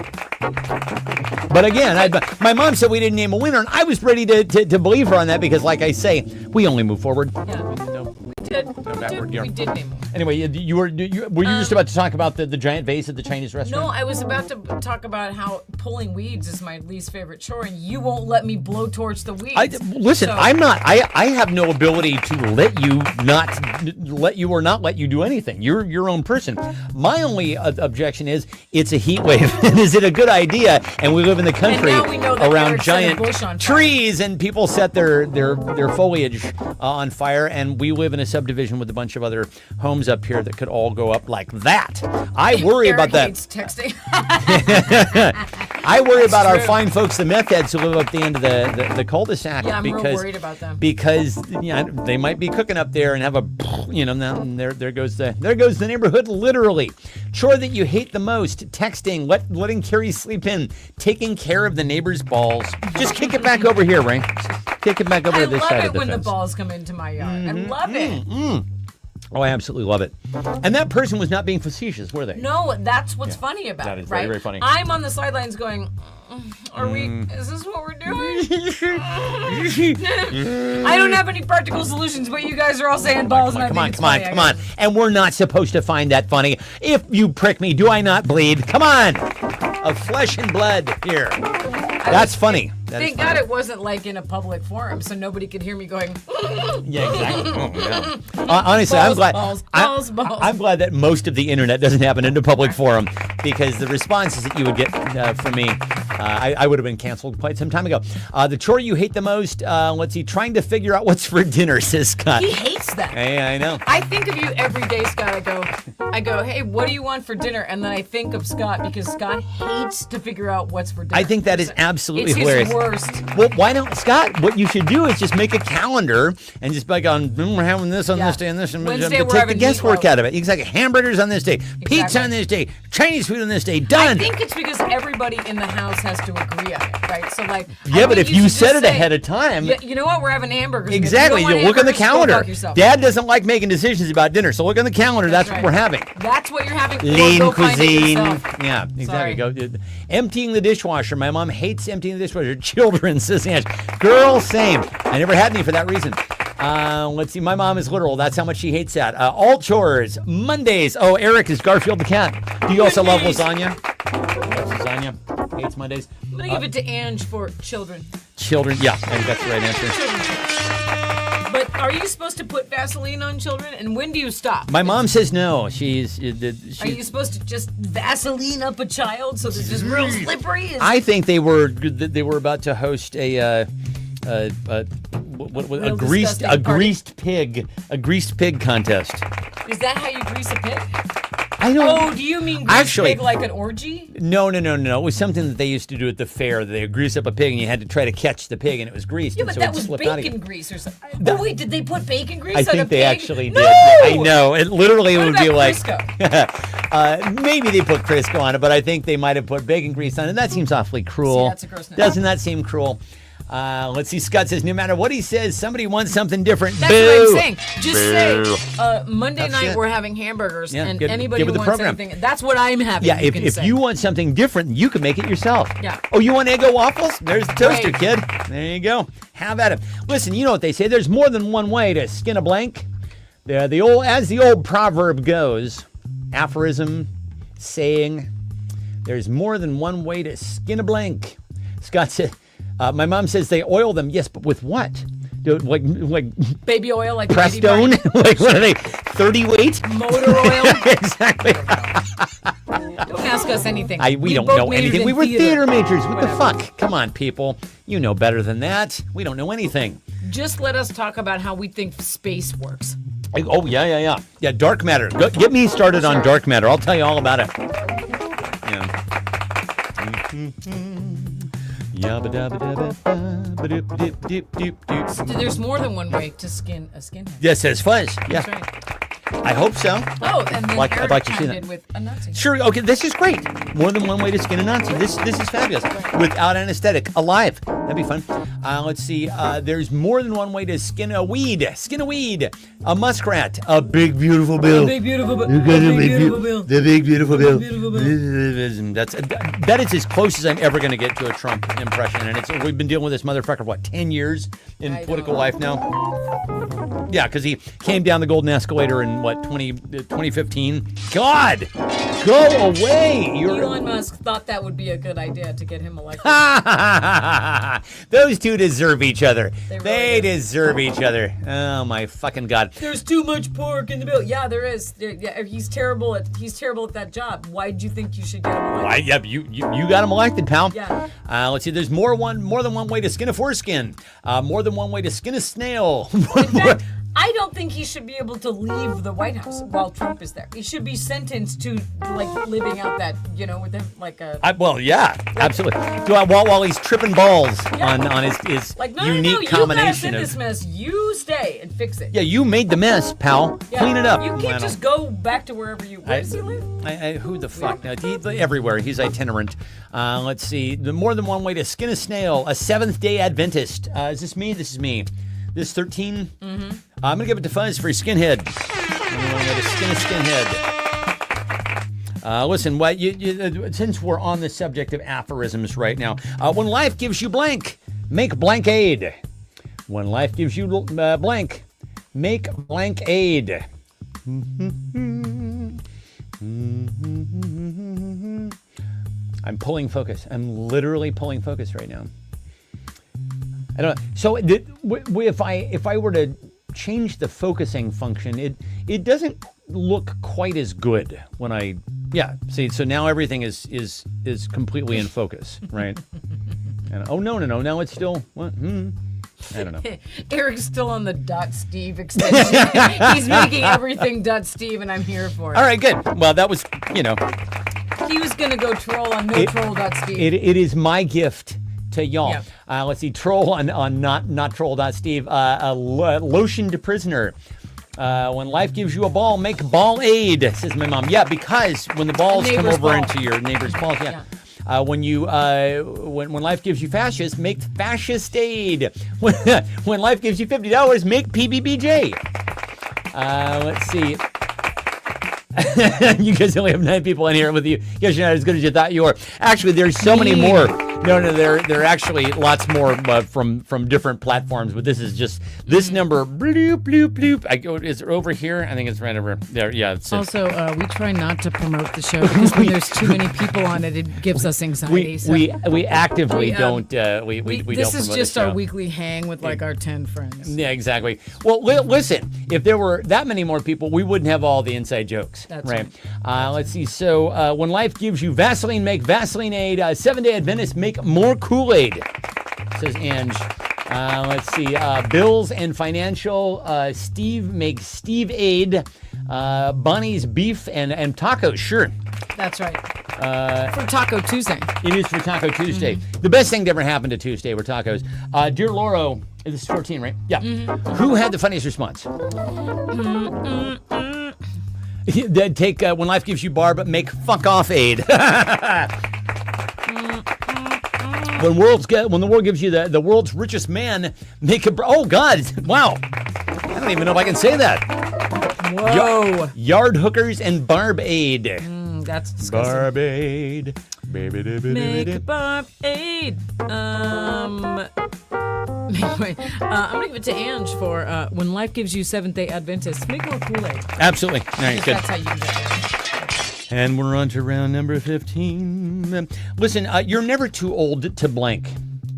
A: But again, my mom said we didn't name a winner, and I was ready to believe her on that because, like I say, we only move forward.
B: Yeah.
A: No.
B: We did.
A: backward gear.
B: We did name one.
A: Anyway, were you just about to talk about the giant vase at the Chinese restaurant?
B: No, I was about to talk about how pulling weeds is my least favorite chore, and you won't let me blowtorch the weeds.
A: Listen,
B: So-
A: I'm not. I have no ability to let you or not let you do anything. You're your own person. My only objection is it's a heat wave, and is it a good idea? And we live in the country
B: now we know that
A: around
B: Eric set a
A: giant
B: bush on fire.
A: trees, and people set their foliage on fire. And we live in a subdivision with a bunch of other homes up here that could all go up like that. I worry
B: Eric
A: about that.
B: hates texting.
A: I worry about our
B: true.
A: fine folks, the meth heads who live up the end of the cul-de-sac.
B: Yeah, I'm real
A: because,
B: worried about them.
A: Because they might be cooking up there and have a, now there goes the neighborhood literally. Chore that you hate the most: texting, letting Carrie sleep in, taking care of the neighbor's balls. Just kick it back over here, Ray. Kick it back over
B: I
A: to this
B: love
A: side
B: it
A: of the
B: when
A: fence.
B: the balls come into my yard. I love it.
A: Oh, I absolutely love it. And that person was not being facetious, were they?
B: No, that's what's funny about
A: That
B: it,
A: is very,
B: right?
A: very funny.
B: I'm on the sidelines going, is this what we're doing? I don't have any practical solutions, but you guys are all saying balls, and I
A: Come
B: think
A: on,
B: it's
A: come on,
B: funny, I
A: come on.
B: guess.
A: And we're not supposed to find that funny. If you prick me, do I not bleed? Come on. Of flesh and blood here. That's funny. That is
B: Thank
A: funny.
B: God it wasn't like in a public forum, so nobody could hear me going.
A: Yeah, exactly. Oh, yeah. Honestly, I'm glad.
B: balls,
A: I'm glad that most of the internet doesn't happen in a public forum, because the responses that you would get from me, I would have been canceled quite some time ago. The chore you hate the most? Let's see. Trying to figure out what's for dinner, says Scott.
B: He hates that.
A: Hey, I know.
B: I think of you every day, Scott. I go, hey, what do you want for dinner? And then I think of Scott because Scott hates to figure out what's for dinner.
A: I think that is absolutely
B: it's
A: hilarious.
B: His worst.
A: Well, why don't, Scott? What you should do is just make a calendar and just be like, we're having this on
B: Yeah.
A: this day and this, and
B: Wednesday
A: but
B: we're
A: take the
B: having
A: guesswork
B: meatloaf.
A: out of it. Exactly. Hamburgers on this day, pizza
B: Exactly.
A: on this day, Chinese food on this day.
B: I
A: Done.
B: think it's because everybody in the house has to agree on it, right? So like,
A: Yeah,
B: I
A: but
B: think
A: if you
B: should
A: said
B: just
A: it
B: say,
A: ahead of time.
B: "Yeah, you know what? We're having hamburgers.
A: Exactly.
B: You
A: You
B: don't want
A: look on the
B: hamburgers? Go
A: calendar.
B: fuck yourself.
A: Dad doesn't like making decisions about dinner, so look on the calendar. That's what
B: right.
A: we're having.
B: That's what you're having. Or
A: Lean
B: go find it
A: cuisine.
B: yourself.
A: Yeah, exactly.
B: Sorry.
A: Go emptying the dishwasher. My mom hates emptying the dishwasher. Children, says Ange. Girl, same. I never had any for that reason. Let's see. My mom is literal. That's how much she hates that. All chores. Mondays. Oh, Eric is Garfield the cat. Do you also love lasagna? Loves lasagna. Hates Mondays.
B: I'm gonna give it to Ange for children.
A: Children. Yeah, I think that's the right answer.
B: But are you supposed to put Vaseline on children? And when do you stop?
A: My mom says no.
B: Are you supposed to just Vaseline up a child so that it's real slippery?
A: I think they were about to host a
B: Real
A: greased
B: disgusting party.
A: greased pig contest.
B: Is that how you grease a pig?
A: I don't.
B: Oh, do you mean grease
A: Actually-
B: pig like an orgy?
A: No. It was something that they used to do at the fair. They would grease up a pig, and you had to try to catch the pig, and it was greased.
B: Yeah,
A: and
B: but
A: so
B: that
A: it
B: was
A: slipped out of you.
B: bacon grease or something. Oh wait, did they put bacon grease
A: I
B: on a
A: think
B: pig?
A: they actually
B: No!
A: did. I know. It literally
B: What
A: would
B: about
A: be like.
B: Crisco?
A: Maybe they put Crisco on it, but I think they might have put bacon grease on it. That seems awfully cruel.
B: See, that's a gross name.
A: Doesn't that seem cruel? Let's see. Scott says, no matter what he says, somebody wants something different.
B: That's
A: Boo.
B: what I'm saying. Just say, Monday
A: That's
B: night
A: it.
B: we're having hamburgers,
A: Yeah,
B: and
A: give
B: anybody
A: it
B: who
A: the
B: wants
A: program.
B: anything, that's what I'm having.
A: Yeah,
B: can
A: if
B: say.
A: you want something different, you can make it yourself.
B: Yeah.
A: Oh, you want Eggo waffles? There's the toaster,
B: Right.
A: kid. There you go. Have at it. Listen, you know what they say. There's more than one way to skin a blank. As the old proverb goes, aphorism, saying, there's more than one way to skin a blank. Scott said, my mom says they oil them. Yes, but with what? Like
B: baby oil, like
A: Prestone?
B: Baby
A: Like, what are they? 30 weight.
B: Motor oil.
A: Exactly.
B: Don't ask us anything.
A: We don't
B: both
A: know
B: majored
A: anything.
B: in
A: We were theater majors. What the
B: Whatever.
A: fuck? Come on, people. You know better than that. We don't know anything.
B: Just let us talk about how we think space works.
A: Oh, yeah. Yeah, dark matter. Get me started on dark matter. I'll tell you all about it. Yeah.
B: There's more than one way to skin a skinhead.
A: Yes, says fuzz. Yeah,
B: That's right.
A: I hope so.
B: Oh, and then
A: I'd
B: Eric
A: like to see
B: chimed
A: that.
B: in with a Nazi.
A: Sure. Okay, this is great. More than one way to skin a Nazi. This is fabulous. Without anesthetic, alive. That'd be fun. Let's see. There's more than one way to skin a weed. Skin a weed. A muskrat. A big beautiful bill.
B: Big beautiful bill.
A: You got a
B: Big
A: big
B: beautiful bill.
A: The big beautiful bill.
B: Beautiful bill.
A: That is as close as I'm ever going to get to a Trump impression, and we've been dealing with this motherfucker for 10 years in
B: I
A: political
B: know.
A: life now. Yeah, because he came down the golden escalator in 2015. God, go away!
B: Elon Musk thought that would be a good idea to get him elected.
A: Those two deserve each other.
B: They
A: They
B: really do.
A: deserve each other. Oh my fucking God!
B: There's too much pork in the bill. Yeah, there is. Yeah, he's terrible at that job. Why do you think you should get him elected?
A: Why? Yep, you got him elected, pal.
B: Yeah.
A: Let's see. There's more than one way to skin a foreskin. More than one way to skin a snail.
B: In fact, I don't think he should be able to leave the White House while Trump is there. He should be sentenced to like living out that, with him like a.
A: Well, yeah, absolutely. While he's tripping balls on his
B: Like, no,
A: unique
B: you gotta
A: combination
B: send
A: of.
B: this mess. You stay and fix it.
A: Yeah, you made the mess, pal.
B: Yeah.
A: Clean it up.
B: You can't just go back to wherever you. Where does he live?
A: Who the fuck? No, everywhere. He's itinerant. Let's see. The more than one way to skin a snail. A Seventh-day Adventist. Is this me? This is me. This 13. Mm-hmm. I'm gonna give it to Fuzz for skinhead. I'm gonna skin a skinhead. Listen, since we're on the subject of aphorisms right now, when life gives you blank, make blank aid. When life gives you blank, make blank aid. I'm pulling focus. I'm literally pulling focus right now. I don't know. So if I were to change the focusing function, it doesn't look quite as good when I see. So now everything is completely in focus, right? And no, now it's still what? I don't know.
B: Eric's still on the .steve extension. He's making everything .steve, and I'm here for it.
A: All right, good. Well, that was
B: He was gonna go troll on notroll.steve.
A: It is my gift to y'all.
B: Yep.
A: Let's see, troll on not troll.steve. Lotion to prisoner. When life gives you a ball, make ball aid, says my mom. Yeah, because when the balls come
B: Neighbor's
A: over
B: ball.
A: into your neighbor's balls, yeah. When life gives you fascist, make fascist aid. When life gives you $50, make PBBJ. Let's see. You guys only have 9 people in here with you. Yes, you're not as good as you thought you were. Actually, there's so many more. No, there are actually lots more from different platforms, but this is just this number. Bloop, bloop, bloop. Is it over here? I think it's right over there. Yeah. It's
B: Also, we try not to promote the show because when there's too many people on it, it gives us anxiety.
A: we actively
B: We,
A: don't. We
B: this
A: don't
B: is
A: promote
B: just
A: the
B: our
A: show.
B: weekly hang with like our 10 friends.
A: Yeah, exactly. Well, listen, if there were that many more people, we wouldn't have all the inside jokes.
B: That's
A: right. Let's see. So when life gives you Vaseline, make Vaseline aid. 7-day Adventist, make more Kool-Aid, says Ange. Let's see. Bills and financial. Steve makes Steve aid. Bonnie's beef and tacos. Sure.
B: That's right. For Taco Tuesday.
A: It is for Taco Tuesday. The best thing to ever happen to Tuesday were tacos. Dear Lauro, this is 14, right? Yeah. Who had the funniest response? Take when life gives you bar, but make fuck off aid. When the world gives you the world's richest man, make a oh God, wow. I don't even know if I can say that.
B: Whoa.
A: Yard hookers and barb aid.
B: That's disgusting.
A: Barb aid.
B: Make barb aid. Anyway, I'm gonna give it to Ange for when life gives you Seventh-day Adventists. Make more Kool-Aid.
A: Absolutely. All right, good.
B: That's how you do that.
A: And we're on to round number 15. Listen, you're never too old to blank.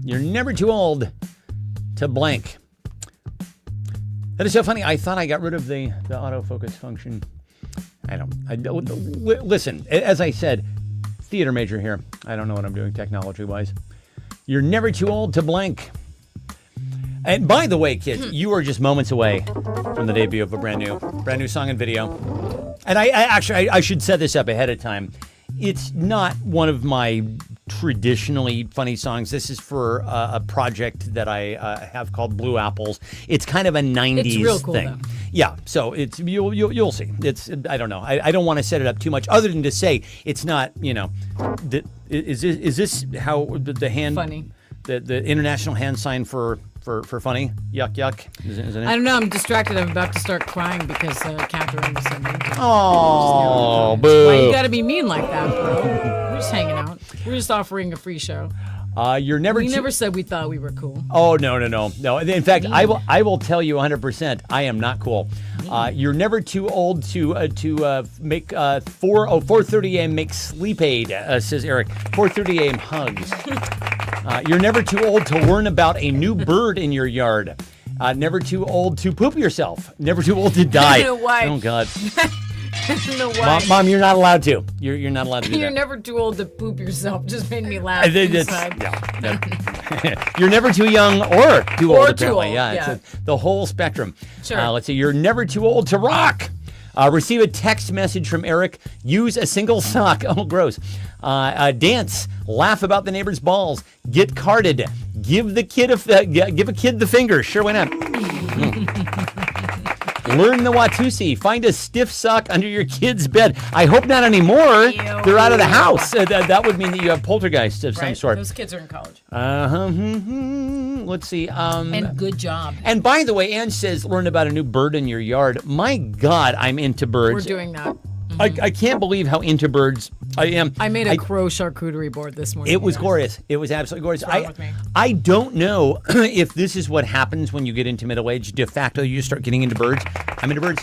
A: You're never too old to blank. That is so funny. I thought I got rid of the autofocus function. I don't. Listen, as I said, theater major here. I don't know what I'm doing technology-wise. You're never too old to blank. And by the way, kids, you are just moments away from the debut of a brand new song and video. And I should set this up ahead of time. It's not one of my traditionally funny songs. This is for a project that I have called Blue Apples. It's kind of a 90s
B: It's real cool,
A: thing.
B: though.
A: Yeah, so it's you'll see. It's I don't know. I don't want to set it up too much, other than to say it's not. Is this how the hand
B: Funny.
A: the international hand sign for funny? Yuck yuck. Is it?
B: I don't know. I'm distracted. I'm about to start crying because Catherine was so mean to me.
A: Oh, boo.
B: Why you gotta be mean like that, bro? We're just hanging out. We're just offering a free show.
A: You're never.
B: We never said we thought we were cool.
A: Oh no. In fact, I will tell you 100%. I am not cool. You're never too old to make 4:30 a.m. make sleep aid, says Eric. 4:30 a.m. hugs. You're never too old to learn about a new bird in your yard. Never too old to poop yourself. Never too old to die.
B: I don't know why.
A: Oh God.
B: I don't know why.
A: Mom, you're not allowed to. You're not allowed to do
B: You're
A: that.
B: never too old to poop yourself. Just made me laugh
A: It's-
B: inside.
A: yeah. You're never too young or too old,
B: Or too
A: apparently.
B: old,
A: Yeah, it's the whole spectrum.
B: Sure.
A: Let's see. You're never too old to rock. Receive a text message from Eric. Use a single sock. Oh, gross. Dance. Laugh about the neighbor's balls. Get carded. Give a kid the finger. Sure, why not? Learn the Watusi. Find a stiff sock under your kid's bed. I hope not anymore.
B: Ew.
A: They're out of the house. That would mean that you have poltergeists of some
B: Right?
A: sort.
B: Those kids are in college.
A: Let's see.
B: And good job.
A: And by the way, Ann says, learn about a new bird in your yard. My God, I'm into birds.
B: We're doing that.
A: I can't believe how into birds I am.
B: I made a crow charcuterie board this morning.
A: It was
B: guys.
A: glorious. It was absolutely glorious.
B: wrong with me?
A: I don't know if this is what happens when you get into middle age. De facto, you start getting into birds. I'm into birds.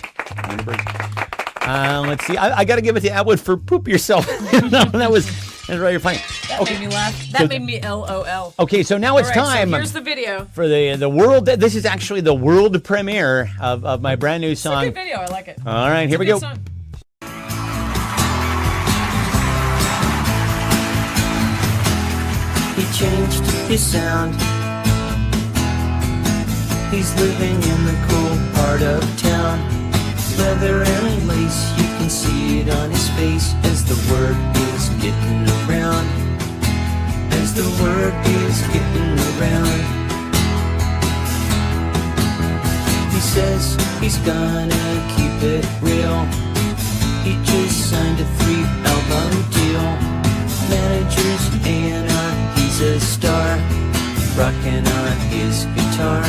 A: Let's see. I got to give it to Atwood for poop yourself. that was really funny.
B: That made me laugh. That made me LOL.
A: Okay, so now it's
B: All right,
A: time
B: So here's the video.
A: for the world. This is actually the world premiere of my brand new
B: It's a
A: song.
B: good video. I like it.
A: All right, here we
B: Good
A: go.
B: song.
C: He changed his sound. He's living in the cool part of town. Leather and lace, you can see it on his face as the word is getting around. As the word is getting around. He says he's gonna keep it real. He just signed a 3-album deal. Manager's A&R, he's a star. Rocking on his guitar.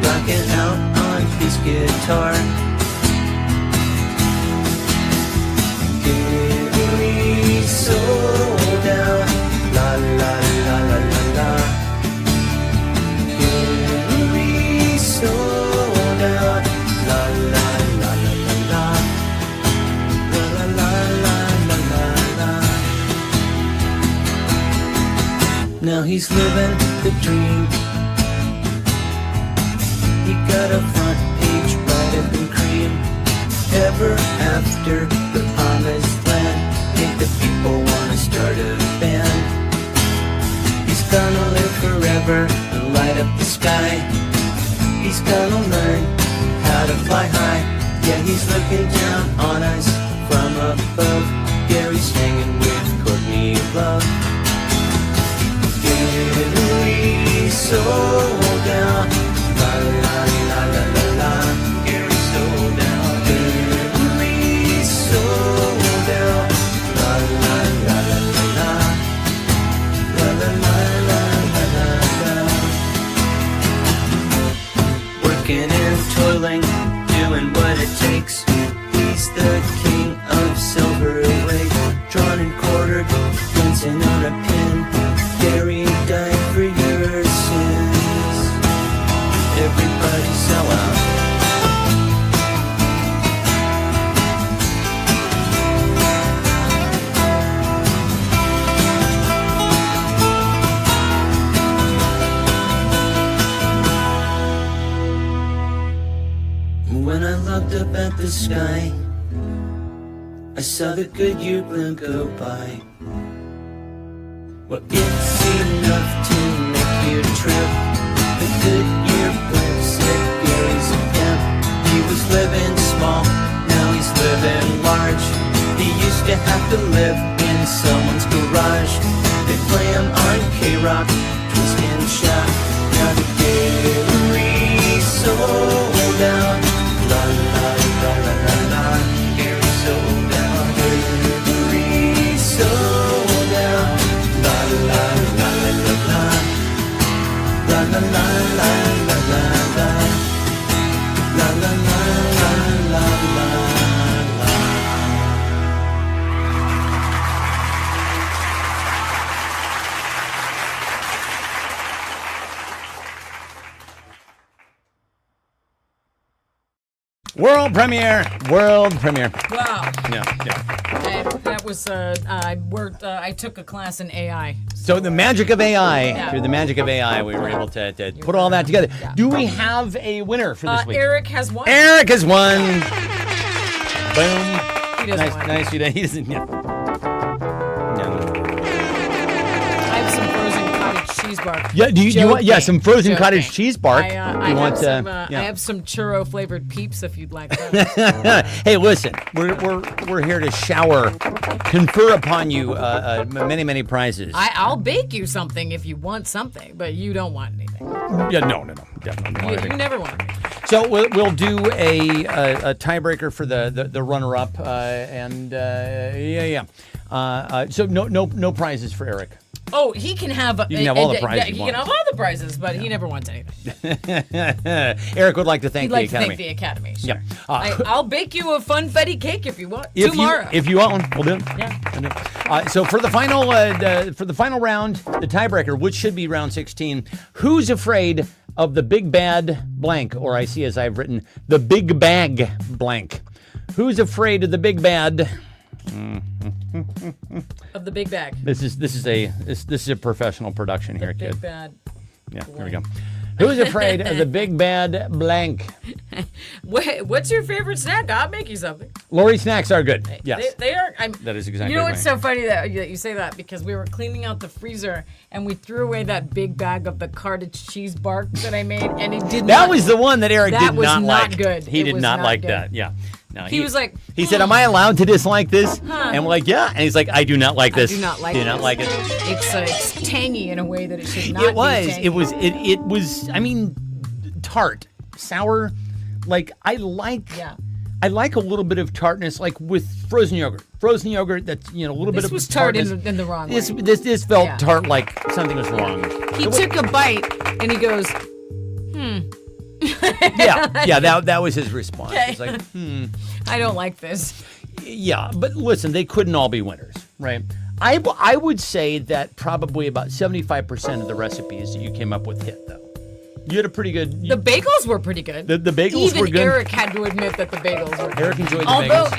C: Rocking out on his guitar. Every soul down. La la la la la la. Every soul down. La la la la la la. La la la la la la la. Now he's living the dream. He got a front page right up in cream. Ever after the promised land. Make the people wanna start a band. He's gonna live forever and light up the sky. He's gonna learn how to fly high. Yeah, he's looking down on us from above. Gary's hanging with Courtney Love. Gary's so down. La la la la la la. Gary's so down. Gary's so down. La la la la la la. La la la la la la la. Working and toiling, doing what it takes. He's the king of Silver Lake. Drawn and quartered, dancing on a pin. Gary died for your sins. Everybody sell out. the sky. I saw the Goodyear blue go by. Well, it's enough to make you trip. The Goodyear blimp said Gary's a pimp. He was living small, now he's living large. He used to have to live in someone's garage. They play him on K-Rock, twist and shout. Now the Gary's sold out. La la la la la la. Gary's sold out. Gary's sold out. La la la la la la. La la la la la la la. La la la la la la.
A: World premiere. World premiere.
B: Wow.
A: Yeah.
B: That was I took a class in AI.
A: So the magic of AI,
B: Yeah.
A: through the magic of AI, we were able to put all that together.
B: Yeah.
A: Do we have a winner for this week?
B: Eric has won.
A: Eric has won. Boom.
B: He doesn't
A: Nice,
B: win.
A: nice. He doesn't. Yeah.
B: I have some frozen cottage cheese bar.
A: Yeah. Do you want? Yeah, some frozen cottage cheese bark.
B: I have some churro flavored Peeps if you'd like that.
A: Hey, listen, we're here to confer upon you many prizes.
B: I'll bake you something if you want something, but you don't want anything.
A: Yeah, no, definitely not.
B: You never want anything.
A: So we'll do a tiebreaker for the runner-up, so no prizes for Eric.
B: Oh, he can have.
A: You can have all the prizes
B: He
A: you
B: can
A: want.
B: have all the prizes, but he never wants anything.
A: Eric would like to thank
B: He'd
A: the
B: like to
A: Academy.
B: thank the Academy. Sure.
A: Yeah.
B: I'll bake you a funfetti cake if you want
A: If
B: tomorrow.
A: if you want one, we'll do it.
B: Yeah.
A: So for the final round, the tiebreaker, which should be round 16, who's afraid of the big bad blank, or I see as I've written the big bag blank? Who's afraid of the big bad?
B: Of the big bag.
A: This is a professional production here,
B: Big
A: kid.
B: bad.
A: Yeah, here we go. Who's afraid of the big bad blank?
B: What's your favorite snack? I'll make you something.
A: Lori snacks are good. Yes.
B: They are.
A: That is exactly
B: You know what's
A: right.
B: so funny that you say that, because we were cleaning out the freezer and we threw away that big bag of the cottage cheese bark that I made, and it did
A: That
B: not.
A: was the one that Eric
B: That
A: did
B: was
A: not
B: not
A: like.
B: good.
A: He
B: It
A: did
B: was
A: not
B: not
A: like
B: good.
A: that. Yeah. No,
B: He was like,
A: he said, "Am I allowed to dislike this?" And we're like, "Yeah." And he's like, "I do not like this.
B: I do not like
A: Do
B: this.
A: not like it."
B: It's tangy in a way that it should not
A: It was.
B: be tangy.
A: It was. I mean, tart, sour. Like I like.
B: Yeah.
A: I like a little bit of tartness, like with frozen yogurt. Frozen yogurt, that's a little bit
B: This
A: of
B: was tart in
A: tartness.
B: the wrong
A: This
B: way.
A: this felt
B: Yeah.
A: tart, like something was wrong.
B: He took a bite and he goes,
A: Yeah. That was his response.
B: Okay.
A: It's like,
B: I don't like this.
A: yeah, but listen, they couldn't all be winners, right? I would say that probably about 75% of the recipes that you came up with hit, though. You had a pretty good.
B: The bagels were pretty good.
A: The bagels
B: Even
A: were good.
B: Eric had to admit that the bagels were good.
A: Eric enjoyed the
B: Although
A: bagels.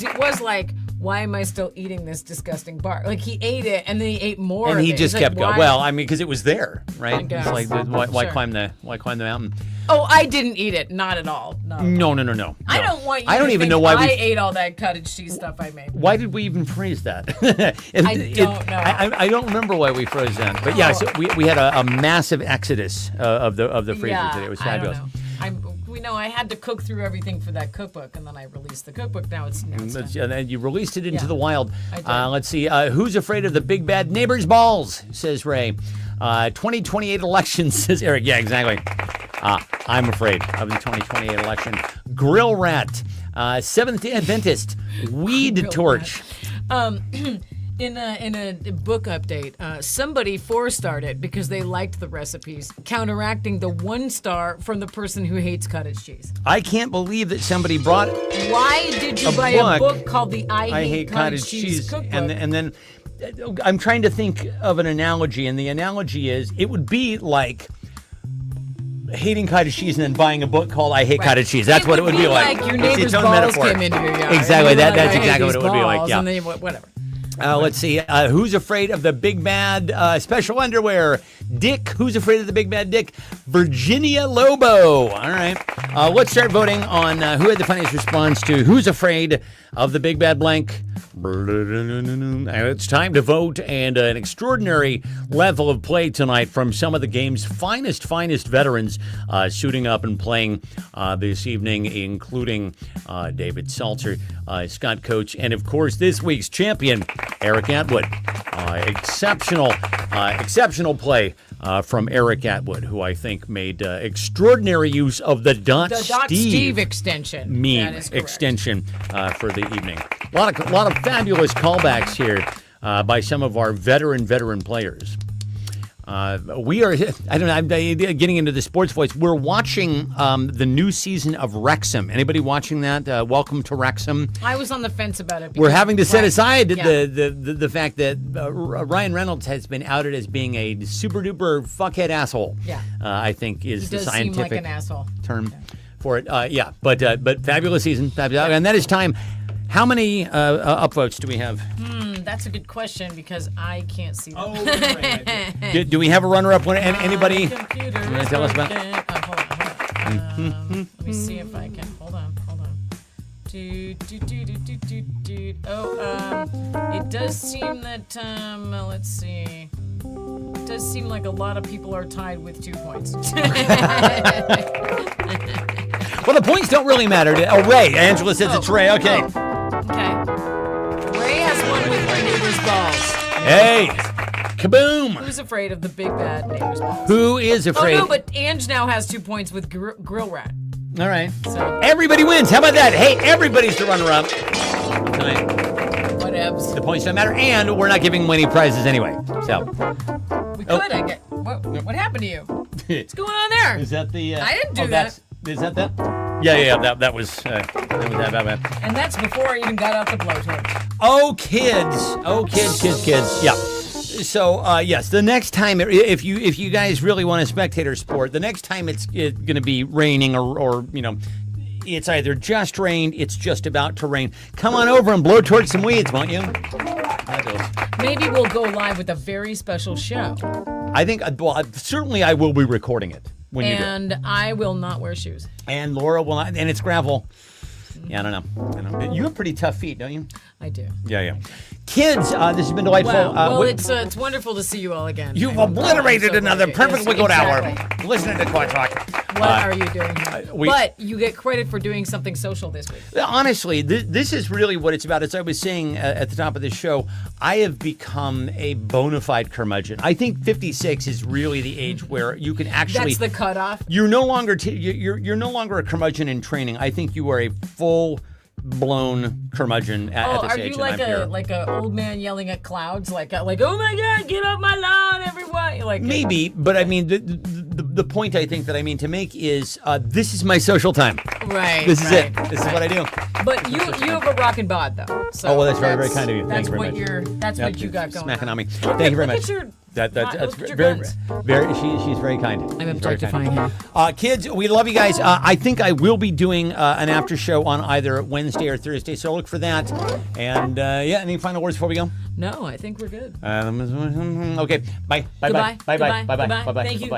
B: Eric was like, why am I still eating this disgusting bar? Like, he ate it and then he ate more
A: And
B: of
A: he
B: it.
A: just
B: He's like,
A: kept going.
B: why?
A: Well, I mean, because it was there, right?
B: guess.
A: It's like, why
B: Sure.
A: climb the mountain?
B: Oh, I didn't eat it. Not at all. No.
A: No.
B: I don't want you
A: I don't
B: to
A: even
B: think
A: know why
B: I
A: we.
B: ate all that cottage cheese stuff I made.
A: Why did we even freeze that?
B: I don't know.
A: I don't remember why we froze that. But yeah, so we had a massive exodus of the freezer
B: Yeah,
A: today. It was
B: I don't
A: fabulous.
B: know. We know I had to cook through everything for that cookbook, and then I released the cookbook. Now it's done.
A: And then you released it into
B: Yeah,
A: the wild.
B: I did.
A: Let's see. Who's afraid of the big bad neighbor's balls? Says Ray. 2028 election, says Eric. Yeah, exactly. I'm afraid of the 2028 election. Grill rat. Seventh-day Adventist. Weed
B: Grill
A: torch.
B: In a book update, somebody 4-starred it because they liked the recipes, counteracting the 1-star from the person who hates cottage cheese.
A: I can't believe that somebody brought
B: Why did you
A: A
B: buy a
A: book,
B: book called the I Hate Cottage Cheese Cookbook?
A: and then I'm trying to think of an analogy, and the analogy is it would be like hating cottage cheese and then buying a book called I Hate Cottage Cheese. That's what it would be like.
B: Your
A: It's
B: neighbor's
A: its own
B: balls
A: metaphor.
B: came into your yard.
A: Exactly.
B: And you're
A: That's
B: like, I hate
A: exactly what
B: these
A: it would be like.
B: balls,
A: Yeah.
B: And then whatever.
A: Let's see. Who's afraid of the big bad special underwear? Dick. Who's afraid of the big bad Dick? Virginia Lobo. All right. Let's start voting on who had the funniest response to who's afraid of the big bad blank. It's time to vote, and an extraordinary level of play tonight from some of the game's finest veterans suiting up and playing this evening, including David Salter, Scott Coach, and of course this week's champion, Eric Atwood. Exceptional play from Eric Atwood, who I think made extraordinary use of the Dot
B: Steve extension.
A: Meme
B: That is correct.
A: extension for the evening. A lot of fabulous callbacks here by some of our veteran players. We are, I don't know, I'm getting into the sports voice. We're watching the new season of Wrexham. Anybody watching that? Welcome to Wrexham.
B: I was on the fence about it.
A: We're having to set aside
B: Yeah.
A: the fact that Ryan Reynolds has been outed as being a super duper fuckhead asshole.
B: Yeah.
A: I think is
B: He
A: the
B: does
A: scientific
B: seem like an asshole.
A: term for it. But fabulous season, fabulous, and that is time. How many upvotes do we have?
B: That's a good question because I can't see them.
A: Do we have a runner-up winner? And anybody?
B: Computer.
A: You wanna tell us about-
B: Hold on. Let me see if I can. Hold on. It does seem that. Let's see. It does seem like a lot of people are tied with 2 points.
A: Well, the points don't really matter. Oh, Ray. Angela says it's Ray. Okay.
B: Okay. Ray has one with my neighbor's balls.
A: Hey. Kaboom.
B: Who's afraid of the big bad neighbor's balls?
A: Who is afraid?
B: Oh no, but Ange now has 2 points with Grill Rat.
A: All right.
B: So
A: Everybody wins. How about that? Hey, everybody's the runner-up tonight.
B: whatevs.
A: The points don't matter, and we're not giving any prizes anyway. So.
B: We could. I get. What happened to you? What's going on there?
A: Is that the?
B: I didn't do that.
A: Is that? Yeah. That was that.
B: And that's before I even got out the blowtorch.
A: Oh, kids. Yeah. So, yes, the next time, if you guys really want a spectator sport, the next time it's going to be raining or it's either just rained, it's just about to rain. Come on over and blowtorch some weeds, won't you?
B: Maybe we'll go live with a very special show.
A: I think, certainly I will be recording it when you do it.
B: And I will not wear shoes.
A: And Laura will not, and it's gravel. Yeah, I don't know. You have pretty tough feet, don't you?
B: I do.
A: Yeah. Kids, this has been delightful.
B: Wow. Well, it's wonderful to see you all again.
A: You've
B: I'm
A: obliterated
B: so
A: another
B: glad.
A: perfectly
B: Yes,
A: good hour
B: exactly.
A: listening to Quad Talk.
B: What are you doing here?
A: we-
B: But you get credit for doing something social this week.
A: Honestly, this is really what it's about. As I was saying at the top of the show, I have become a bona fide curmudgeon. I think 56 is really the age where you can actually.
B: That's the cutoff.
A: You're no longer you're no longer a curmudgeon in training. I think you are a full-blown curmudgeon at this
B: Are
A: age.
B: you like a old man yelling at clouds, like oh my God, get off my lawn, everyone? Like
A: Maybe, but I mean the point I think that I mean to make is this is my social time.
B: right.
A: This is it.
B: right,
A: This is
B: right.
A: what I do.
B: But you have a rockin' bod though. So
A: Oh, well, that's very kind of you. Thank
B: That's
A: you very
B: what
A: much.
B: That's
A: Yep,
B: what you got going.
A: smacking on me.
B: Look
A: Thank you very
B: look
A: much.
B: At your,
A: That's
B: look at your
A: very,
B: guns.
A: very. She's very kind.
B: I'm
A: She's very
B: objectifying
A: kind.
B: him.
A: Kids, we love you guys. I think I will be doing an after show on either Wednesday or Thursday, so look for that. And any final words before we go?
B: No, I think we're good.
A: Okay, bye.
B: Goodbye.
A: Bye.
B: Goodbye. Thank you.
A: Bye.